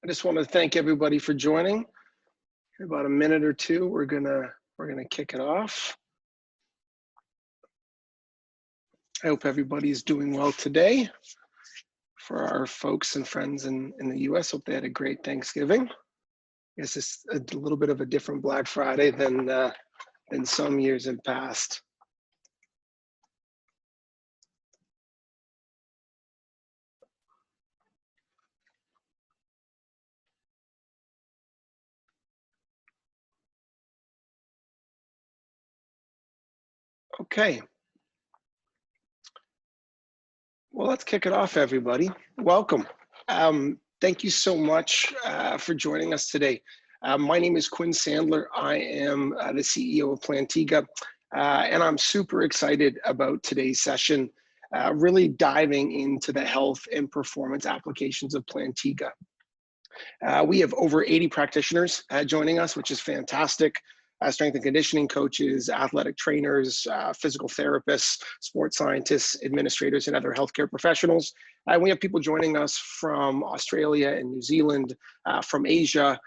I just want to thank everybody for joining. In about a minute or two, we're gonna kick it off. I hope everybody's doing well today. For our folks and friends in the US, hope they had a great Thanksgiving. I guess it's a little bit of a different Black Friday than some years in past. Okay. Well, let's kick it off, everybody. Welcome. Thank you so much for joining us today. My name is Quinn Sandler. I am the CEO of Plantiga, and I'm super excited about today's session, really diving into the health and performance applications of Plantiga. We have over 80 practitioners joining us, which is fantastic. Strength and conditioning coaches, athletic trainers, physical therapists, sports scientists, administrators, and other healthcare professionals. And we have people joining us from Australia and New Zealand, from Asia,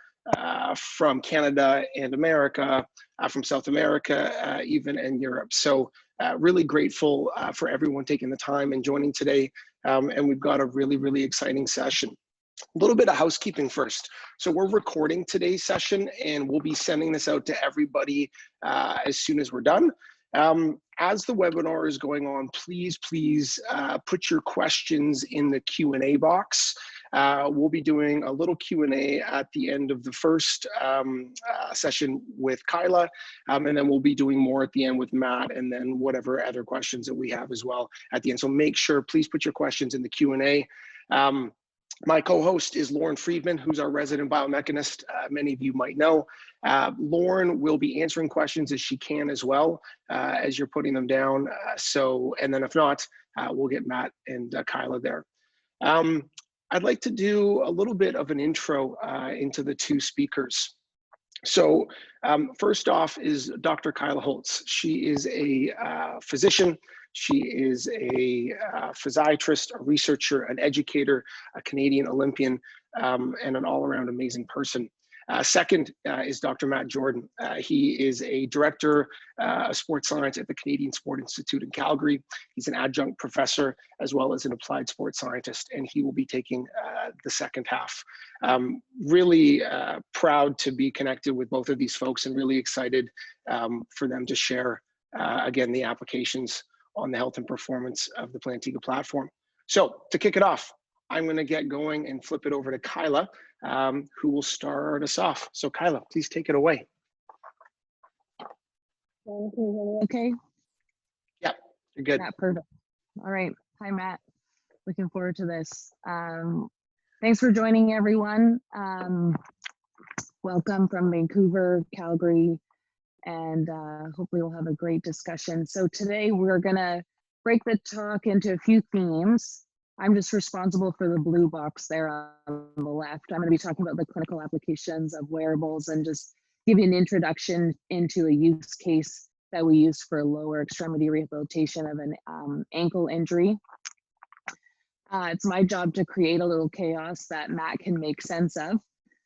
from Canada and America, from South America, even and Europe. So really grateful for everyone taking the time and joining today. And we've got a really, really exciting session. A little bit of housekeeping first. So we're recording today's session and we'll be sending this out to everybody as soon as we're done. As the webinar is going on, please put your questions in the Q&A box. We'll be doing a little Q&A at the end of the first session with Kaila, and then we'll be doing more at the end with Matt, and then whatever other questions that we have as well at the end. So make sure, please put your questions in the Q&A. My co-host is Lauren Friedman, who's our resident biomechanist. Many of you might know. Lauren will be answering questions as she can as well as you're putting them down. And then if not, we'll get Matt and Kaila there. I'd like to do a little bit of an intro into the two speakers. So first off is Dr. Kaila Holtz. She is a physician. She is a physiatrist, a researcher, an educator, a Canadian Olympian, and an all-around amazing person. Second is Dr. Matt Jordan. He is a director of sports science at the Canadian Sport Institute in Calgary. He's an adjunct professor as well as an applied sports scientist, and he will be taking the second half. Really proud to be connected with both of these folks and really excited for them to share, again, the applications on the health and performance of the Plantiga platform. So to kick it off, I'm going to get going and flip it over to Kaila, who will start us off. So Kaila, please take it away. Okay. Yeah, you're good. Yeah, perfect. All right. Hi, Matt. Looking forward to this. Thanks for joining, everyone. Welcome from Vancouver, Calgary, and hopefully we'll have a great discussion. So today we're gonna break the talk into a few themes. I'm just responsible for the blue box there on the left. I'm gonna be talking about the clinical applications of wearables and just give you an introduction into a use case that we use for lower extremity rehabilitation of an ankle injury. It's my job to create a little chaos that Matt can make sense of.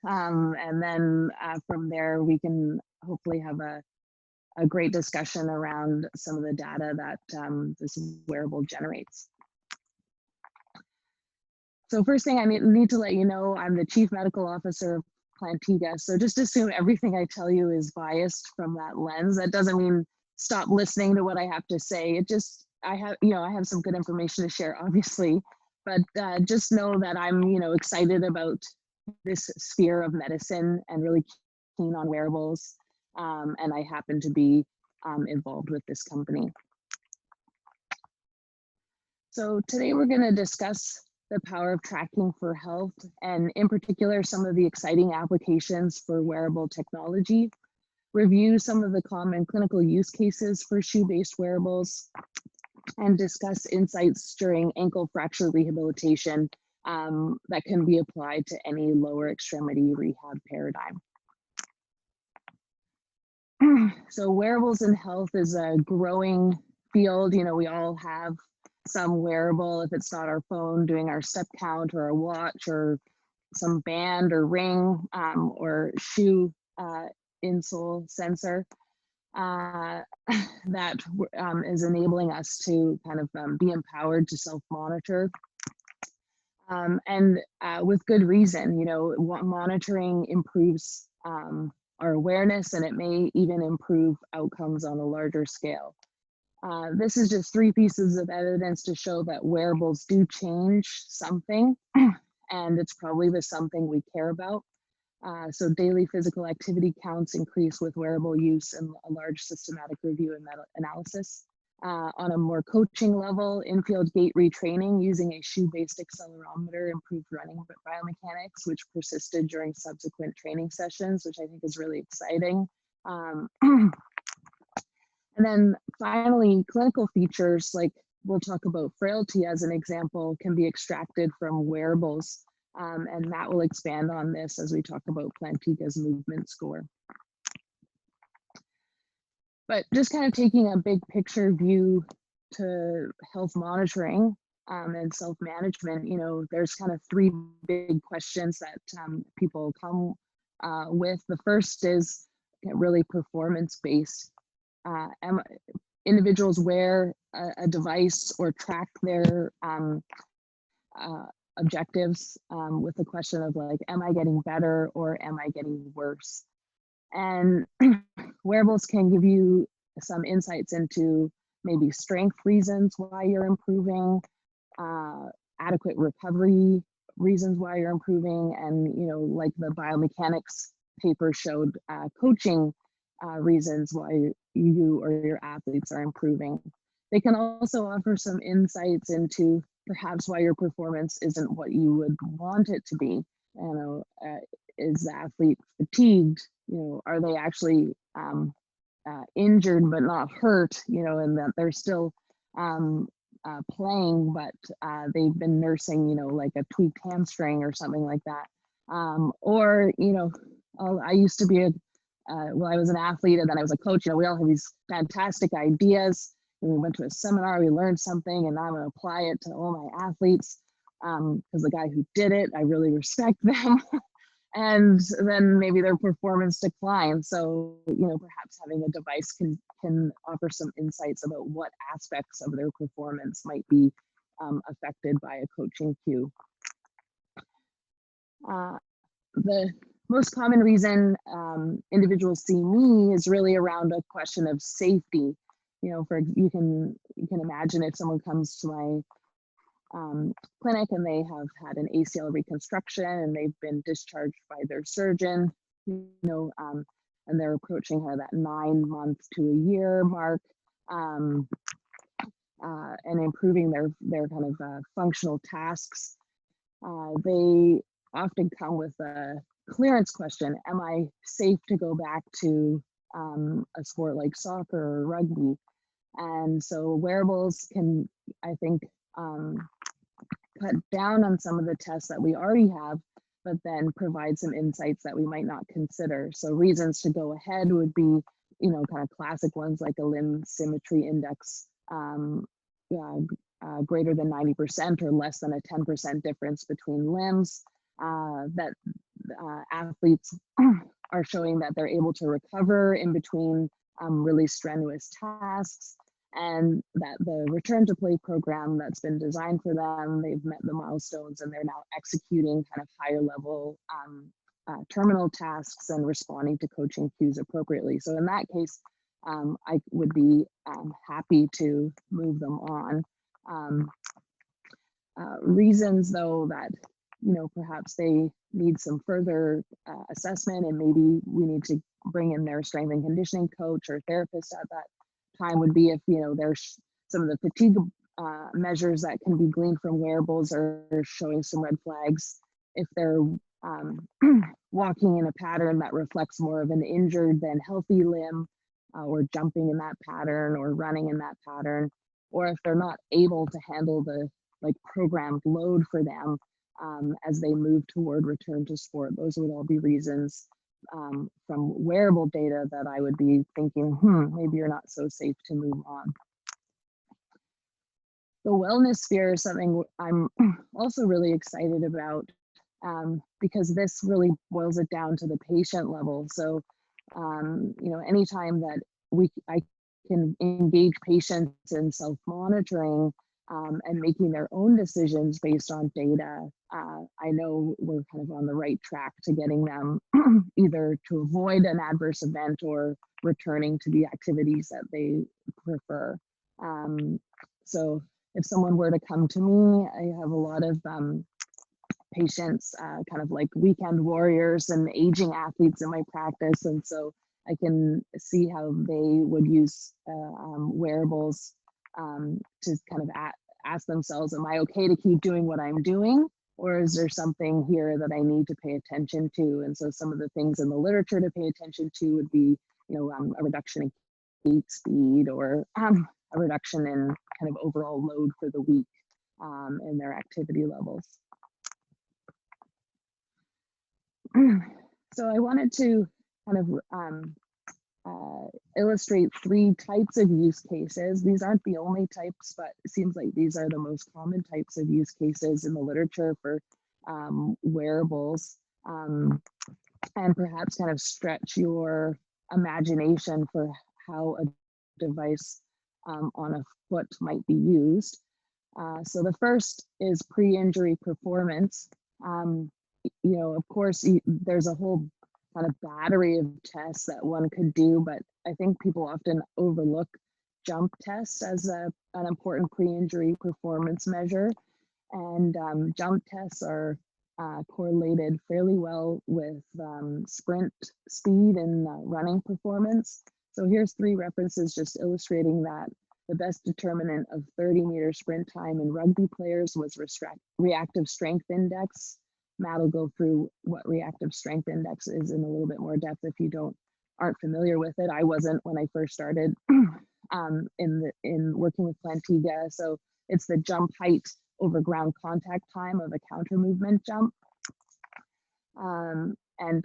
And then from there, we can hopefully have a great discussion around some of the data that this wearable generates. So first thing I need to let you know, I'm the Chief Medical Officer of Plantiga. So just assume everything I tell you is biased from that lens. That doesn't mean stop listening to what I have to say. It just, I have some good information to share, obviously, but just know that I'm, excited about this sphere of medicine and really keen on wearables. And I happen to be involved with this company. So today we're going to discuss the power of tracking for health, and in particular, some of the exciting applications for wearable technology, review some of the common clinical use cases for shoe-based wearables, and discuss insights during ankle fracture rehabilitation that can be applied to any lower extremity rehab paradigm. So wearables in health is a growing field. We all have some wearable, if it's not our phone, doing our step count or our watch or some band or ring or shoe insole sensor that is enabling us to kind of be empowered to self-monitor. And with good reason, you know, monitoring improves our awareness, and it may even improve outcomes on a larger scale. This is just 3 pieces of evidence to show that wearables do change something, and it's probably the something we care about. So daily physical activity counts increase with wearable use and a large systematic review and meta-analysis. On a more coaching level, infield gait retraining using a shoe-based accelerometer improved running biomechanics, which persisted during subsequent training sessions, which I think is really exciting. And then finally, clinical features, like we'll talk about frailty as an example, can be extracted from wearables. And Matt will expand on this as we talk about Plantiga's movement score. But just kind of taking a big picture view to health monitoring and self-management, you know, there's kind of 3 big questions that people come with. The first is really performance-based. Individuals wear a device or track their objectives with the question of like, am I getting better or am I getting worse? And wearables can give you some insights into maybe strength reasons why you're improving, adequate recovery reasons why you're improving, and, you know, like the biomechanics paper showed, coaching reasons why you or your athletes are improving. They can also offer some insights into perhaps why your performance isn't what you would want it to be. You know, is the athlete fatigued? You know, are they actually injured but not hurt? You know, and that they're still playing, but they've been nursing, you know, like a tweaked hamstring or something like that. Or, you know, I used to be well, I was an athlete and then I was a coach. You know, we all have these fantastic ideas. And we went to a seminar, we learned something, and now I'm going to apply it to all my athletes because the guy who did it, I really respect them. And then maybe their performance declines. So, you know, perhaps having a device can offer some insights about what aspects of their performance might be affected by a coaching cue. The most common reason individuals see me is really around a question of safety. You know, you can imagine if someone comes to my clinic and they have had an ACL reconstruction and they've been discharged by their surgeon, you know, and they're approaching kind of that 9 months to a year mark, and improving their kind of functional tasks. They often come with a clearance question: am I safe to go back to a sport like soccer or rugby? And so wearables can, I think, cut down on some of the tests that we already have, but then provide some insights that we might not consider. So reasons to go ahead would be, you know, kind of classic ones like a limb symmetry index, greater than 90% or less than a 10% difference between limbs, that athletes are showing that they're able to recover in between really strenuous tasks, and that the return to play program that's been designed for them, they've met the milestones and they're now executing kind of higher level terminal tasks and responding to coaching cues appropriately. So in that case, I would be happy to move them on. Reasons though that, you know, perhaps they need some further assessment and maybe we need to bring in their strength and conditioning coach or therapist at that time would be if, you know, there's some of the fatigue measures that can be gleaned from wearables are showing some red flags. If they're walking in a pattern that reflects more of an injured than healthy limb, or jumping in that pattern or running in that pattern, or if they're not able to handle the like programmed load for them as they move toward return to sport. Those would all be reasons from wearable data that I would be thinking, maybe you're not so safe to move on. The wellness sphere is something I'm also really excited about. because this really boils it down to the patient level. So, you know, anytime that I can engage patients in self-monitoring and making their own decisions based on data, I know we're kind of on the right track to getting them either to avoid an adverse event or returning to the activities that they prefer. So if someone were to come to me, I have a lot of patients, kind of like weekend warriors and aging athletes in my practice. And so I can see how they would use wearables to kind of ask themselves, am I okay to keep doing what I'm doing? Or is there something here that I need to pay attention to? And so some of the things in the literature to pay attention to would be, you know, a reduction in gait speed or a reduction in kind of overall load for the week in their activity levels. So I wanted to kind of illustrate 3 types of use cases. These aren't the only types, but it seems like these are the most common types of use cases in the literature for wearables, and perhaps kind of stretch your imagination for how a device on a foot might be used. So the first is pre-injury performance. You know, of course, there's a whole kind of battery of tests that one could do, but I think people often overlook jump tests as an important pre-injury performance measure. And jump tests are correlated fairly well with sprint speed and running performance. So here's 3 references just illustrating that. The best determinant of 30-meter sprint time in rugby players was reactive strength index. Matt will go through what reactive strength index is in a little bit more depth if you aren't familiar with it. I wasn't when I first started in working with Plantiga. So it's the jump height over ground contact time of a counter movement jump. And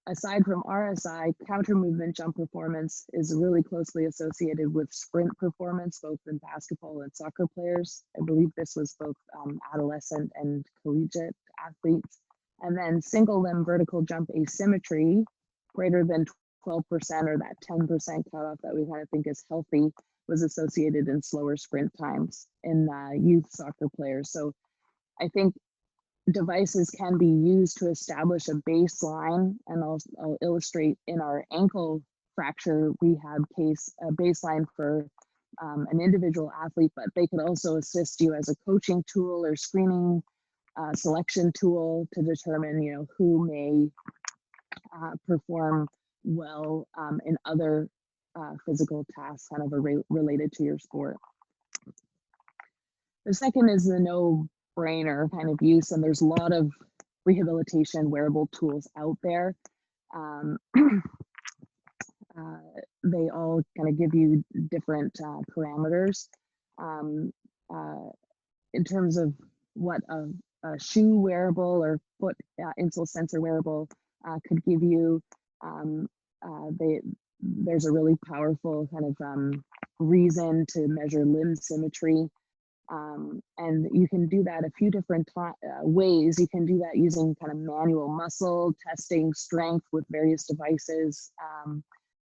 aside from RSI, counter movement jump performance is really closely associated with sprint performance, both in basketball and soccer players. I believe this was both adolescent and collegiate athletes. And then single limb vertical jump asymmetry, greater than 12% or that 10% cutoff that we kind of think is healthy, was associated in slower sprint times in youth soccer players. So I think devices can be used to establish a baseline, and I'll illustrate in our ankle fracture rehab case a baseline for an individual athlete, but they could also assist you as a coaching tool or screening selection tool to determine, you know, who may perform well in other physical tasks kind of related to your sport. The second is the no-brainer kind of use, and there's a lot of rehabilitation wearable tools out there. They all kind of give you different parameters. In terms of what a shoe wearable or foot insole sensor wearable could give you, there's a really powerful kind of reason to measure limb symmetry. And you can do that a few different ways. You can do that using kind of manual muscle testing strength with various devices.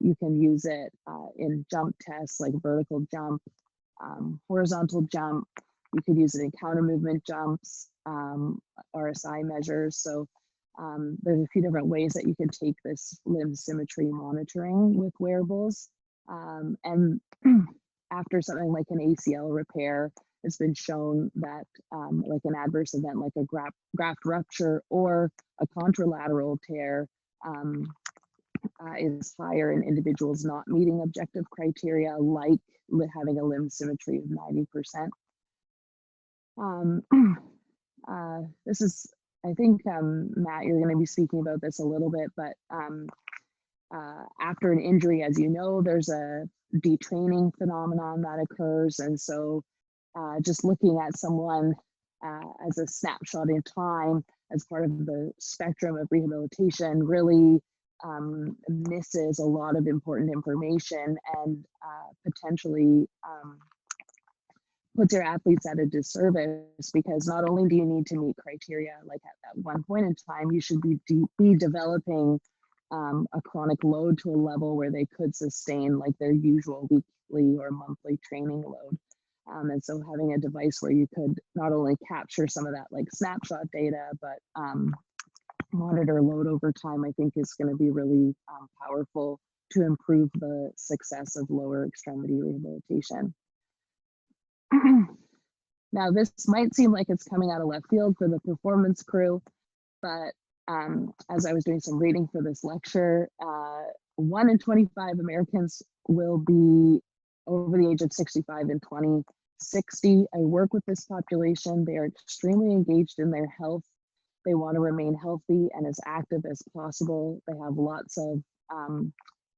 You can use it in jump tests like vertical jump, horizontal jump. You could use it in counter movement jumps, RSI measures. So there's a few different ways that you can take this limb symmetry monitoring with wearables. And after something like an ACL repair, it's been shown that like an adverse event like a graft rupture or a contralateral tear is higher in individuals not meeting objective criteria, like having a limb symmetry of 90%. This is, I think, Matt, you're going to be speaking about this a little bit, but after an injury, as you know, there's a detraining phenomenon that occurs. And so just looking at someone as a snapshot in time as part of the spectrum of rehabilitation really misses a lot of important information and potentially puts your athletes at a disservice, because not only do you need to meet criteria like at one point in time, you should be developing a chronic load to a level where they could sustain like their usual weekly or monthly training load. And so having a device where you could not only capture some of that like snapshot data, but monitor load over time, I think is going to be really powerful to improve the success of lower extremity rehabilitation. Now, this might seem like it's coming out of left field for the performance crew, but as I was doing some reading for this lecture, 1 in 25 Americans will be over the age of 65 in 2060. I work with this population. They are extremely engaged in their health. They want to remain healthy and as active as possible. They have lots of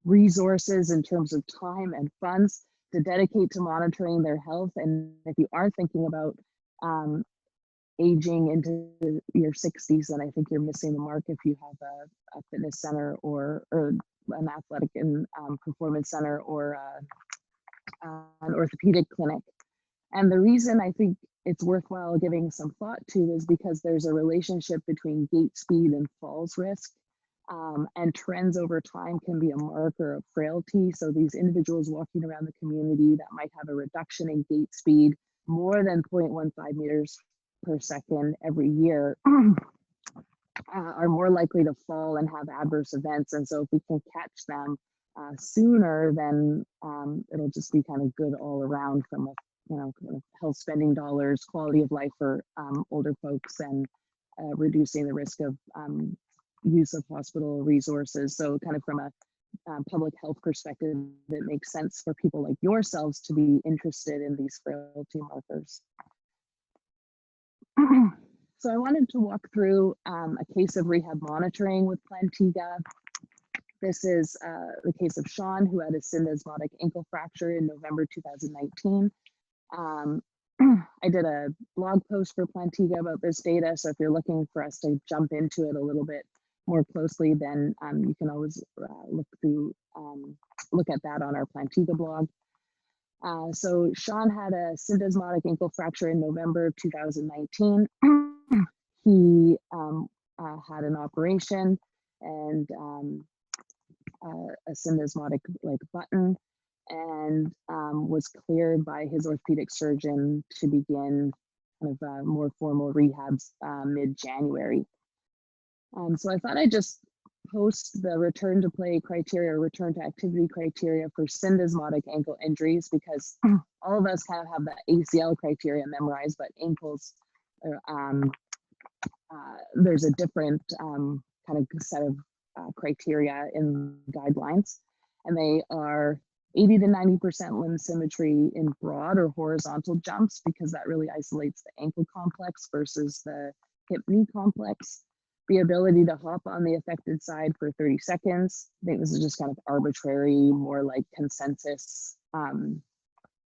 resources in terms of time and funds to dedicate to monitoring their health. And if you are thinking about aging into your 60s, then I think you're missing the mark if you have a fitness center or an athletic and performance center or an orthopedic clinic. And the reason I think it's worthwhile giving some thought to is because there's a relationship between gait speed and falls risk. And trends over time can be a marker of frailty. So these individuals walking around the community that might have a reduction in gait speed more than 0.15 meters per second every year are more likely to fall and have adverse events. And so if we can catch them sooner, then it'll just be kind of good all around from a kind of health spending dollars, quality of life for older folks, and reducing the risk of use of hospital resources. So kind of from a public health perspective, it makes sense for people like yourselves to be interested in these frailty markers. So I wanted to walk through a case of rehab monitoring with Plantiga. This is the case of Sean, who had a syndesmotic ankle fracture in November 2019. I did a blog post for Plantiga about this data, so if you're looking for us to jump into it a little bit more closely, then you can always look at that on our Plantiga blog. So Sean had a syndesmotic ankle fracture in November of 2019. He had an operation and a syndesmotic like button, and was cleared by his orthopedic surgeon to begin kind of more formal rehabs mid-January. So I thought I'd just post the return to play criteria, or return to activity criteria for syndesmotic ankle injuries, because all of us kind of have the ACL criteria memorized, but ankles, there's a different kind of set of criteria in guidelines, and they are 80 to 90% limb symmetry in broad or horizontal jumps, because that really isolates the ankle complex versus the hip knee complex. The ability to hop on the affected side for 30 seconds. I think this is just kind of arbitrary, more like consensus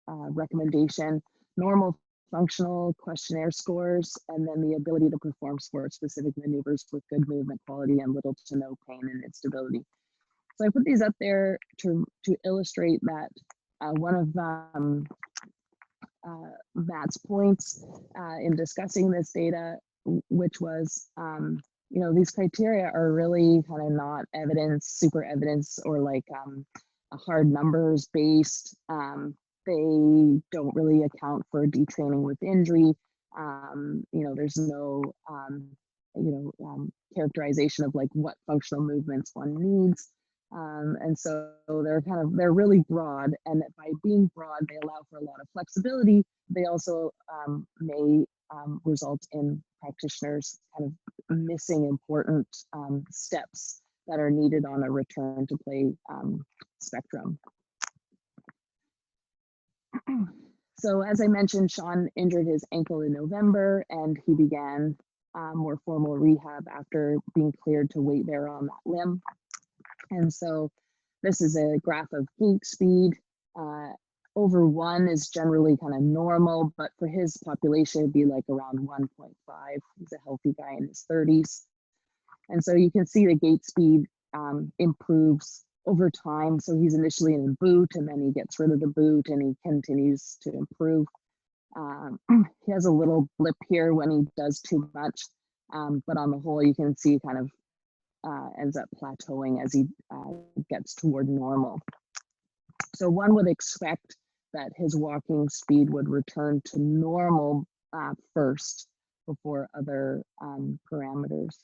recommendation. Normal functional questionnaire scores, and then the ability to perform sport-specific maneuvers with good movement quality and little to no pain and instability. So I put these up there to illustrate that one of Matt's points in discussing this data, which was, these criteria are really kind of not super evidence, or like hard numbers based. They don't really account for detraining with injury. There's no, characterization of like what functional movements one needs. And so they're really broad, and that by being broad, they allow for a lot of flexibility. They also may result in practitioners kind of missing important steps that are needed on a return to play spectrum. So as I mentioned, Sean injured his ankle in November, and he began more formal rehab after being cleared to weight bear on that limb. And so this is a graph of gait speed. Over 1 is generally kind of normal, but for his population, it'd be like around 1.5. He's a healthy guy in his 30s. And so you can see the gait speed improves over time. So he's initially in a boot, and then he gets rid of the boot, and he continues to improve. He has a little blip here when he does too much, but on the whole, you can see kind of ends up plateauing as he gets toward normal. So one would expect that his walking speed would return to normal first before other parameters.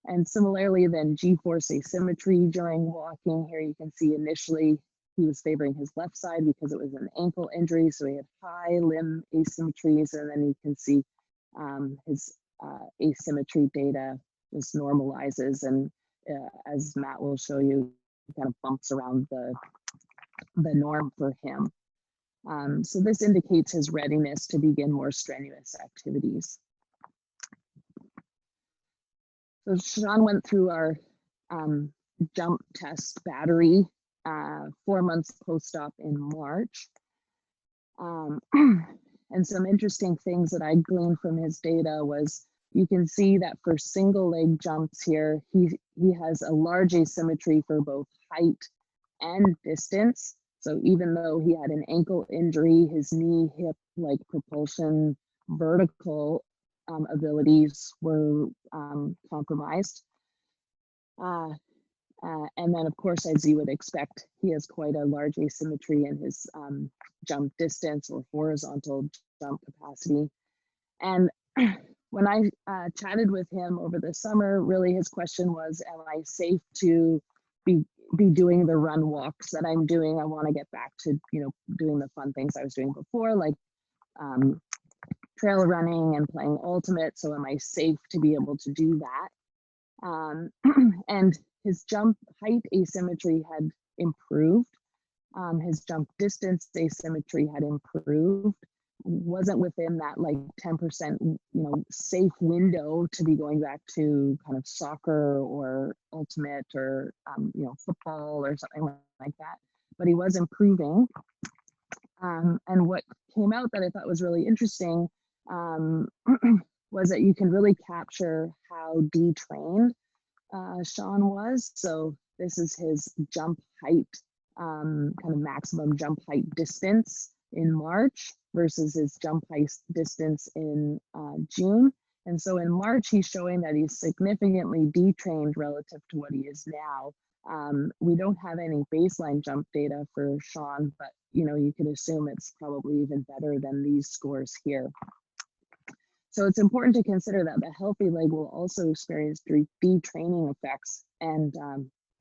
And similarly, then G-force asymmetry during walking. Here you can see initially he was favoring his left side because it was an ankle injury, so he had high limb asymmetries, and then you can see his asymmetry data just normalizes, and as Matt will show you, kind of bumps around the norm for him. So this indicates his readiness to begin more strenuous activities. So Sean went through our jump test battery 4 months post-op in March. And some interesting things that I gleaned from his data was, you can see that for single leg jumps here, he has a large asymmetry for both height and distance. So even though he had an ankle injury, his knee, hip, like propulsion, vertical abilities were compromised. And then, of course, as you would expect, he has quite a large asymmetry in his jump distance or horizontal jump capacity. And when I chatted with him over the summer, really his question was, am I safe to be doing the run walks that I'm doing? I want to get back to, doing the fun things I was doing before, like trail running and playing ultimate. So am I safe to be able to do that? And his jump height asymmetry had improved. His jump distance asymmetry had improved. Wasn't within that like 10%, safe window to be going back to kind of soccer or ultimate or, football or something like that. But he was improving. And what came out that I thought was really interesting was that you can really capture how detrained Sean was. So this is his jump height, kind of maximum jump height distance in March versus his jump height distance in June. And so in March, he's showing that he's significantly detrained relative to what he is now. We don't have any baseline jump data for Sean, but you could assume it's probably even better than these scores here. So it's important to consider that the healthy leg will also experience detraining effects, and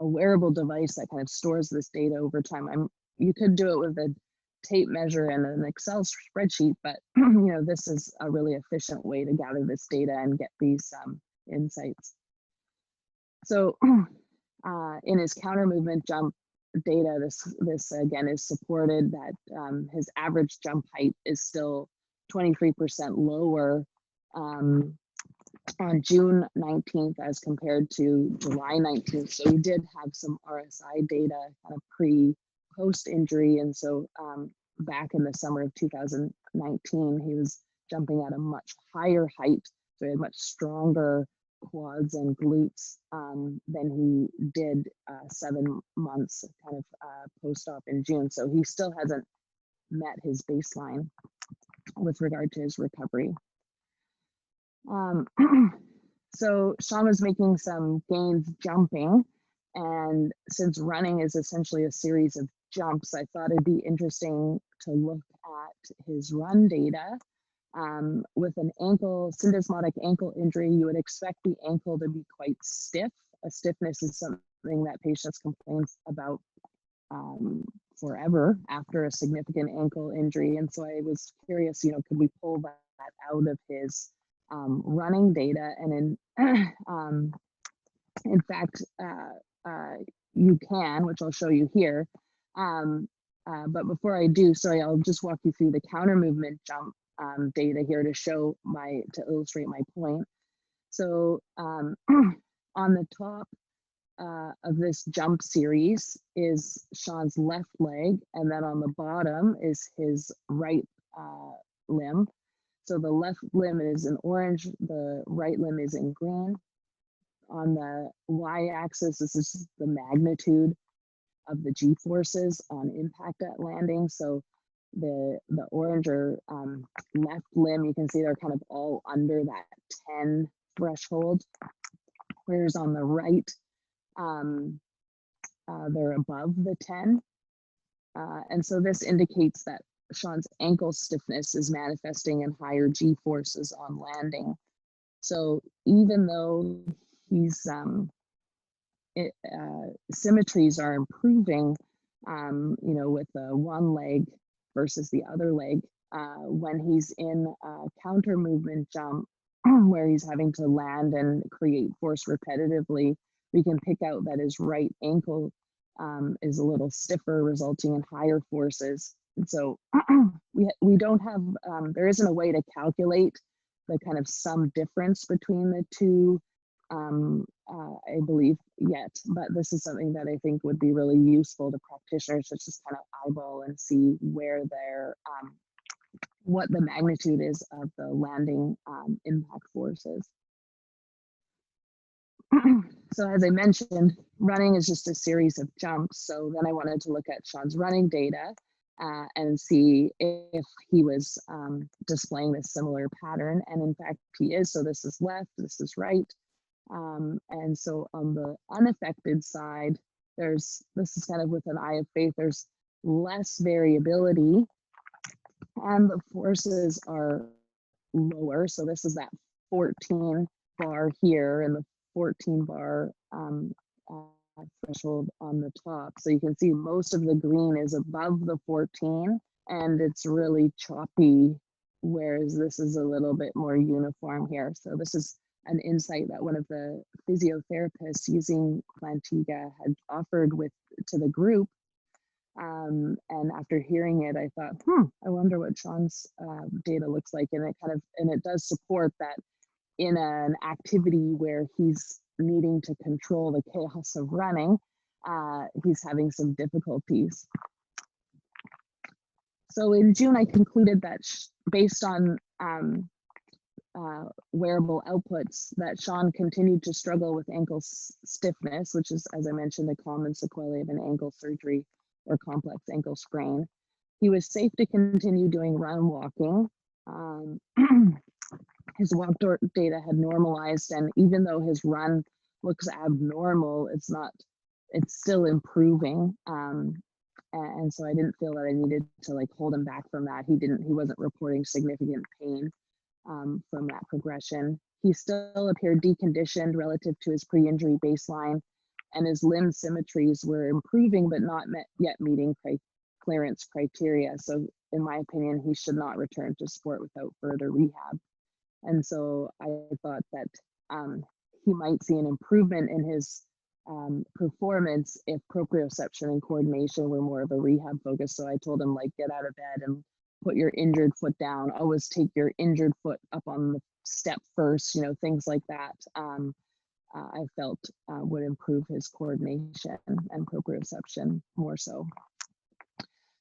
a wearable device that kind of stores this data over time. You could do it with a tape measure and an Excel spreadsheet, but this is a really efficient way to gather this data and get these insights. So in his counter movement jump data, this again is supported that his average jump height is still 23% lower on June 19th as compared to July 19th. So he did have some RSI data kind of post injury. And so back in the summer of 2019, he was jumping at a much higher height. So he had much stronger quads and glutes than he did 7 months kind of post-op in June. So he still hasn't met his baseline with regard to his recovery. So Sean was making some gains jumping, and since running is essentially a series of jumps, I thought it'd be interesting to look at his run data. With an syndesmotic ankle injury, you would expect the ankle to be quite stiff. A stiffness is something that patients complain about forever after a significant ankle injury. And so I was curious, could we pull that out of his running data? And in fact, you can, which I'll show you here. But before I do, sorry, I'll just walk you through the counter movement jump data here to illustrate my point. So on the top of this jump series is Sean's left leg, and then on the bottom is his right limb. So the left limb is in orange, the right limb is in green. On the y-axis, this is the magnitude of the G-forces on impact at landing. So the orange or left limb, you can see they're kind of all under that 10 threshold, whereas on the right, they're above the 10. And so this indicates that Sean's ankle stiffness is manifesting in higher G forces on landing. So even though he's symmetries are improving, you know, with the one leg versus the other leg, when he's in a counter movement jump where he's having to land and create force repetitively, we can pick out that his right ankle is a little stiffer, resulting in higher forces. And so we don't have, there isn't a way to calculate the kind of sum difference between the two, I believe, yet, but this is something that I think would be really useful to practitioners to just kind of eyeball and see where they're, what the magnitude is of the landing impact forces. So as I mentioned, running is just a series of jumps. So then I wanted to look at Sean's running data and see if he was displaying this similar pattern. And in fact, he is. So this is left, this is right. And so on the unaffected side, this is kind of with an eye of faith, there's less variability and the forces are lower. So this is that 14 bar here and the 14 bar threshold on the top. So you can see most of the green is above the 14 and it's really choppy, whereas this is a little bit more uniform here. So this is an insight that one of the physiotherapists using Plantiga had offered to the group. And after hearing it, I thought, I wonder what Sean's data looks like. And it does support that in an activity where he's needing to control the chaos of running, he's having some difficulties. So in June, I concluded that based on wearable outputs, that Sean continued to struggle with ankle stiffness, which is, as I mentioned, a common sequelae of an ankle surgery or complex ankle sprain. He was safe to continue doing run walking. His walk data had normalized, and even though his run looks abnormal, it's still improving. And so I didn't feel that I needed to like hold him back from that. He wasn't reporting significant pain from that progression. He still appeared deconditioned relative to his pre-injury baseline, and his limb symmetries were improving, but not yet meeting clearance criteria. So in my opinion, he should not return to sport without further rehab. And so I thought that he might see an improvement in his performance if proprioception and coordination were more of a rehab focus. So I told him, like, get out of bed and put your injured foot down. Always take your injured foot up on the step first, you know, things like that. I felt would improve his coordination and proprioception more so.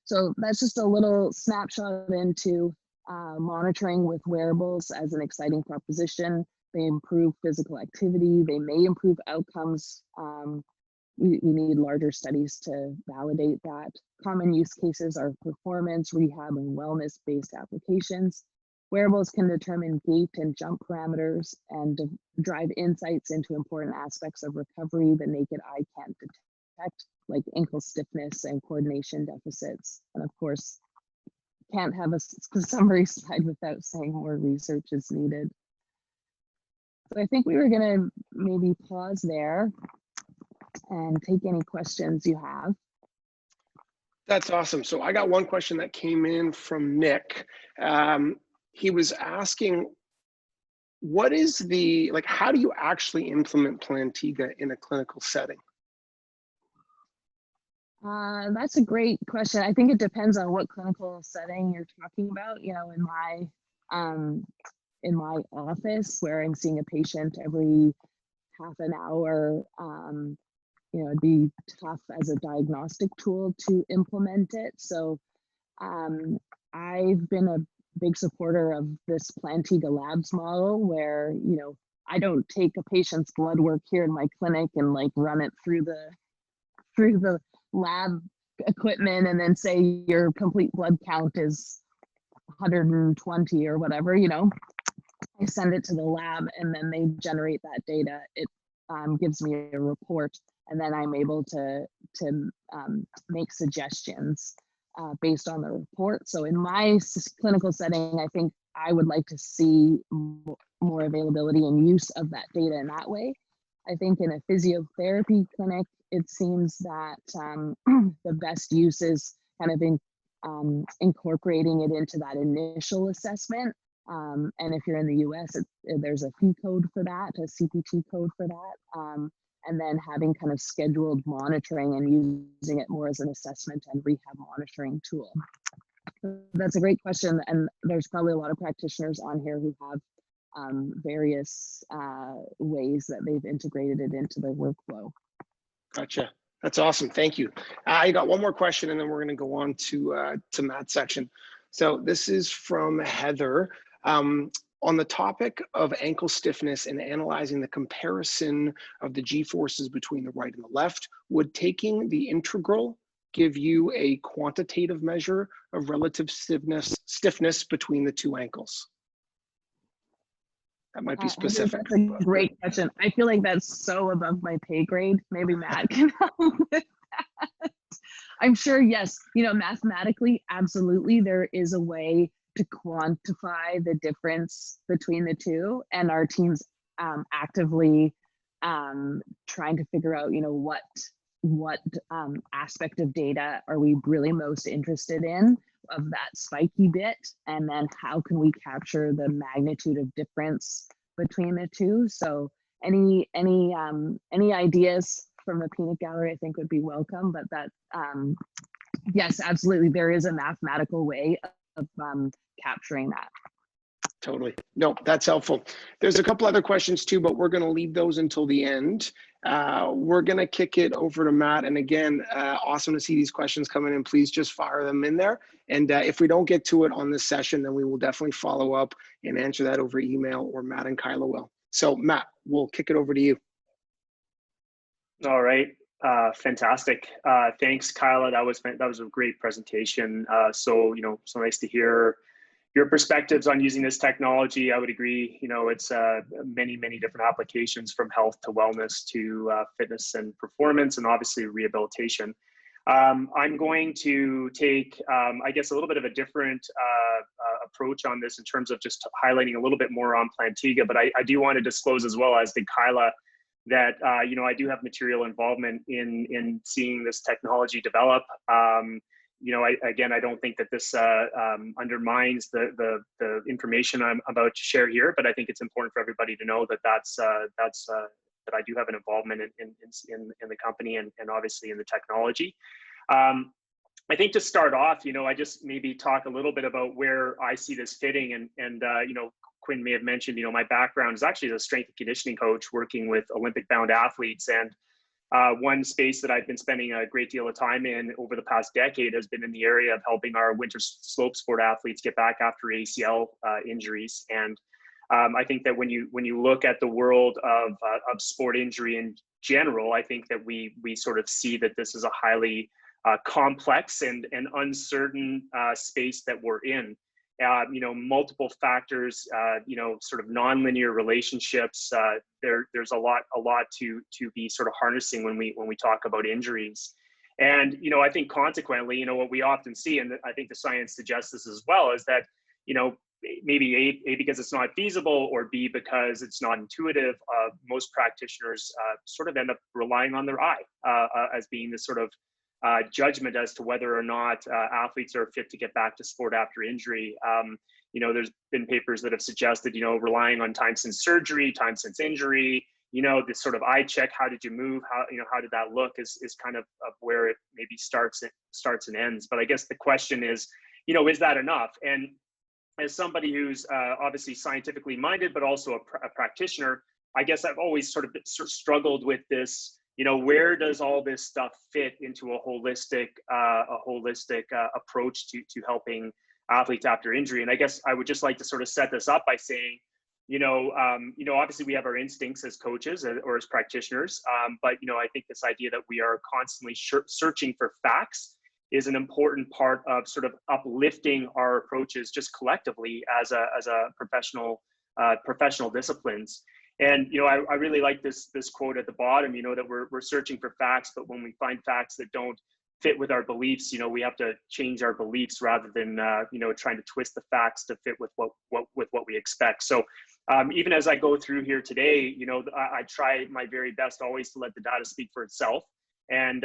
So that's just a little snapshot into monitoring with wearables as an exciting proposition. They improve physical activity. They may improve outcomes. We need larger studies to validate that. Common use cases are performance, rehab, and wellness-based applications. Wearables can determine gait and jump parameters and drive insights into important aspects of recovery the naked eye can't detect, like ankle stiffness and coordination deficits. And of course, can't have a summary slide without saying more research is needed. So I think we were gonna maybe pause there and take any questions you have. That's awesome. So I got one question that came in from Nick. He was asking, what is how do you actually implement Plantiga in a clinical setting? That's a great question. I think it depends on what clinical setting you're talking about. You know, in my office where I'm seeing a patient every half an hour, you know, it'd be tough as a diagnostic tool to implement it. So I've been a big supporter of this Plantiga Labs model where, you know, I don't take a patient's blood work here in my clinic and like run it through the lab equipment and then say your complete blood count is 120 or whatever, you know, I send it to the lab and then they generate that data. It gives me a report, and then I'm able to make suggestions based on the report. So in my clinical setting, I think I would like to see more availability and use of that data in that way. I think in a physiotherapy clinic, it seems that the best use is kind of incorporating it into that initial assessment. And if you're in the US, there's a fee code for that, a CPT code for that. And then having kind of scheduled monitoring and using it more as an assessment and rehab monitoring tool. That's a great question. And there's probably a lot of practitioners on here who have various ways that they've integrated it into their workflow. Gotcha. That's awesome. Thank you. I got one more question and then we're going to go on to Matt's section. So this is from Heather. On the topic of ankle stiffness and analyzing the comparison of the G-forces between the right and the left, would taking the integral give you a quantitative measure of relative stiffness between the two ankles? That might be specific. That's a great question. I feel like that's so above my pay grade. Maybe Matt can help with that. I'm sure, yes, you know, mathematically, absolutely, there is a way to quantify the difference between the two, and our team's actively trying to figure out, you know, what aspect of data are we really most interested in of that spiky bit, and then how can we capture the magnitude of difference between the two. So any ideas from the peanut gallery I think would be welcome, but that yes, absolutely, there is a mathematical way of capturing that. Totally. No, that's helpful. There's a couple other questions too, but we're going to leave those until the end. We're going to kick it over to Matt. And again, awesome to see these questions coming in. Please just fire them in there. And if we don't get to it on this session, then we will definitely follow up and answer that over email, or Matt and Kaila will. So Matt, we'll kick it over to you. All right. Fantastic. Thanks, Kaila. That was a great presentation. So nice to hear your perspectives on using this technology. I would agree, you know, it's many different applications, from health to wellness to fitness and performance, and obviously rehabilitation. I'm going to take, I guess, a little bit of a different approach on this in terms of just highlighting a little bit more on Plantiga, but I do want to disclose, as well as did Kaila, that you know, I do have material involvement in seeing this technology develop. You know, I don't think that this undermines the information I'm about to share here, but I think it's important for everybody to know that that I do have an involvement in the company and obviously in the technology. I think to start off, you know, I just maybe talk a little bit about where I see this fitting, and you know, Quinn may have mentioned, you know, my background is actually as a strength and conditioning coach working with Olympic bound athletes, and one space that I've been spending a great deal of time in over the past decade has been in the area of helping our winter slope sport athletes get back after ACL injuries. And I think that when you look at the world of sport injury in general, I think that we sort of see that this is a highly complex and uncertain space that we're in. You know, multiple factors, you know, sort of nonlinear relationships. There's a lot to be sort of harnessing when we talk about injuries. And, you know, I think consequently, you know, what we often see, and I think the science suggests this as well, is that, you know, maybe A, because it's not feasible, or B, because it's not intuitive, most practitioners sort of end up relying on their eye as being the sort of judgment as to whether or not athletes are fit to get back to sport after injury. You know, there's been papers that have suggested, you know, relying on time since surgery, time since injury, you know, this sort of eye check, how did you move, how did that look, is kind of where it maybe starts and ends. But I guess the question is, you know, is that enough? And as somebody who's obviously scientifically minded, but also a practitioner, I guess I've always sort of struggled with this. You know, where does all this stuff fit into a holistic approach to helping athletes after injury? And I guess I would just like to sort of set this up by saying, you know, obviously we have our instincts as coaches or as practitioners, but you know, I think this idea that we are constantly searching for facts is an important part of sort of uplifting our approaches just collectively as a professional disciplines. And I really like this quote at the bottom, that we're searching for facts, but when we find facts that don't fit with our beliefs, we have to change our beliefs rather than trying to twist the facts to fit with what we expect. So even as I go through here today, I try my very best always to let the data speak for itself. And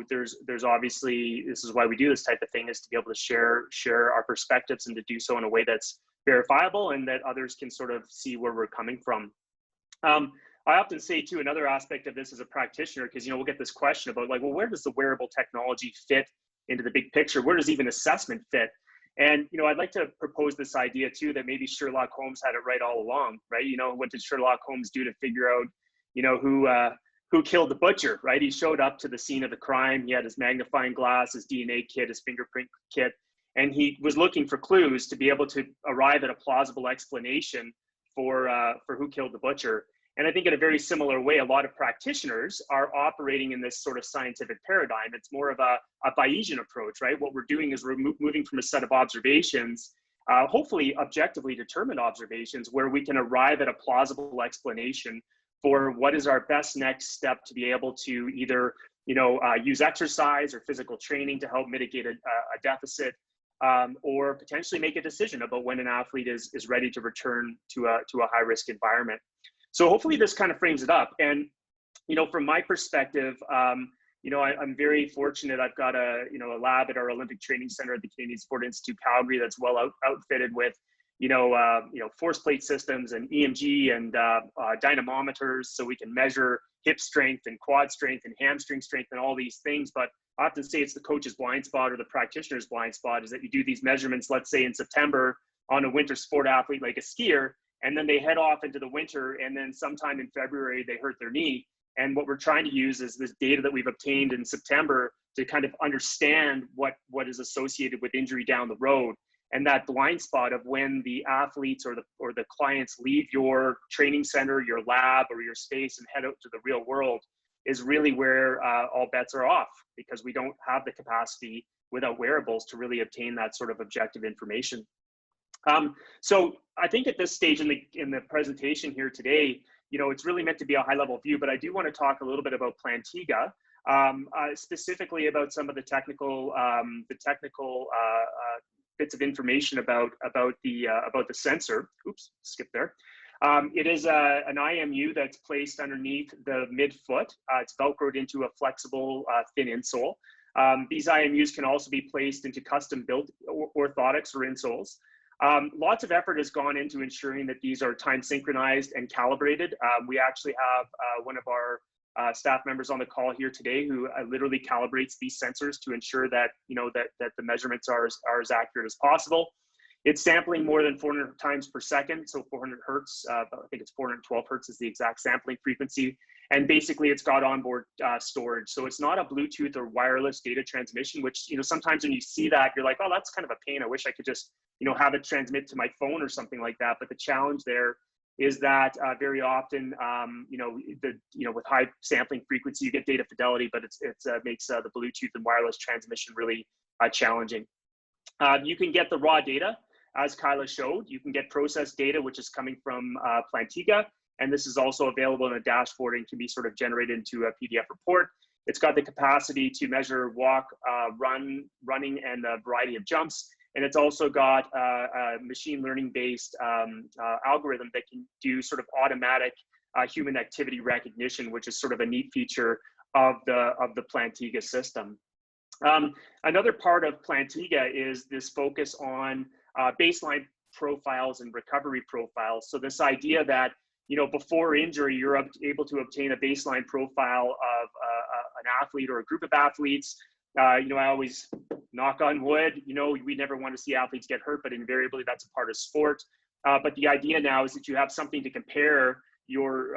there's obviously, this is why we do this type of thing, is to be able to share our perspectives and to do so in a way that's verifiable and that others can sort of see where we're coming from. I often say too, another aspect of this as a practitioner, because we'll get this question about like, well, where does the wearable technology fit into the big picture? Where does even assessment fit? And I'd like to propose this idea too, that maybe Sherlock Holmes had it right all along, right? What did Sherlock Holmes do to figure out, who killed the butcher, right? He showed up to the scene of the crime. He had his magnifying glass, his DNA kit, his fingerprint kit, and he was looking for clues to be able to arrive at a plausible explanation for who killed the butcher. And I think in a very similar way, a lot of practitioners are operating in this sort of scientific paradigm. It's more of a Bayesian approach, right? What we're doing is we're moving from a set of observations, hopefully objectively determined observations, where we can arrive at a plausible explanation for what is our best next step to be able to either, use exercise or physical training to help mitigate a deficit, or potentially make a decision about when an athlete is ready to return to a high risk environment. So hopefully this kind of frames it up. And, from my perspective, I'm very fortunate. I've got a lab at our Olympic Training Center at the Canadian Sport Institute, Calgary, that's well outfitted with, force plate systems and EMG and dynamometers, so we can measure hip strength and quad strength and hamstring strength and all these things. But I often say it's the coach's blind spot or the practitioner's blind spot, is that you do these measurements, let's say in September, on a winter sport athlete like a skier, and then they head off into the winter, and then sometime in February they hurt their knee. And what we're trying to use is this data that we've obtained in September to kind of understand what is associated with injury down the road. And that blind spot of when the athletes or the clients leave your training center, your lab, or your space and head out to the real world is really where all bets are off, because we don't have the capacity without wearables to really obtain that sort of objective information. So I think at this stage in the presentation here today, it's really meant to be a high level view, but I do want to talk a little bit about Plantiga, specifically about some of the technical bits of information about the sensor. Oops, skip there. It is an IMU that's placed underneath the midfoot. It's velcroed into a flexible, thin insole. These IMUs can also be placed into custom-built orthotics or insoles. Lots of effort has gone into ensuring that these are time synchronized and calibrated. We actually have one of our staff members on the call here today who literally calibrates these sensors to ensure that that the measurements are as accurate as possible. It's sampling more than 400 times per second, so 400 hertz. I think it's 412 hertz is the exact sampling frequency. And basically, it's got onboard storage, so it's not a Bluetooth or wireless data transmission. Which sometimes when you see that, you're like, oh, that's kind of a pain. I wish I could just have it transmit to my phone or something like that. But the challenge there is that very often, with high sampling frequency, you get data fidelity, but it makes the Bluetooth and wireless transmission really challenging. You can get the raw data, as Kaila showed. You can get processed data, which is coming from Plantiga, and this is also available in a dashboard and can be sort of generated into a PDF report. It's got the capacity to measure walk, running, and a variety of jumps. And it's also got a machine learning based algorithm that can do sort of automatic human activity recognition, which is sort of a neat feature of the Plantiga system. Another part of Plantiga is this focus on baseline profiles and recovery profiles. So this idea that before injury, you're able to obtain a baseline profile of an athlete or a group of athletes. I always knock on wood, we never want to see athletes get hurt, but invariably that's a part of sport. But the idea now is that you have something to compare your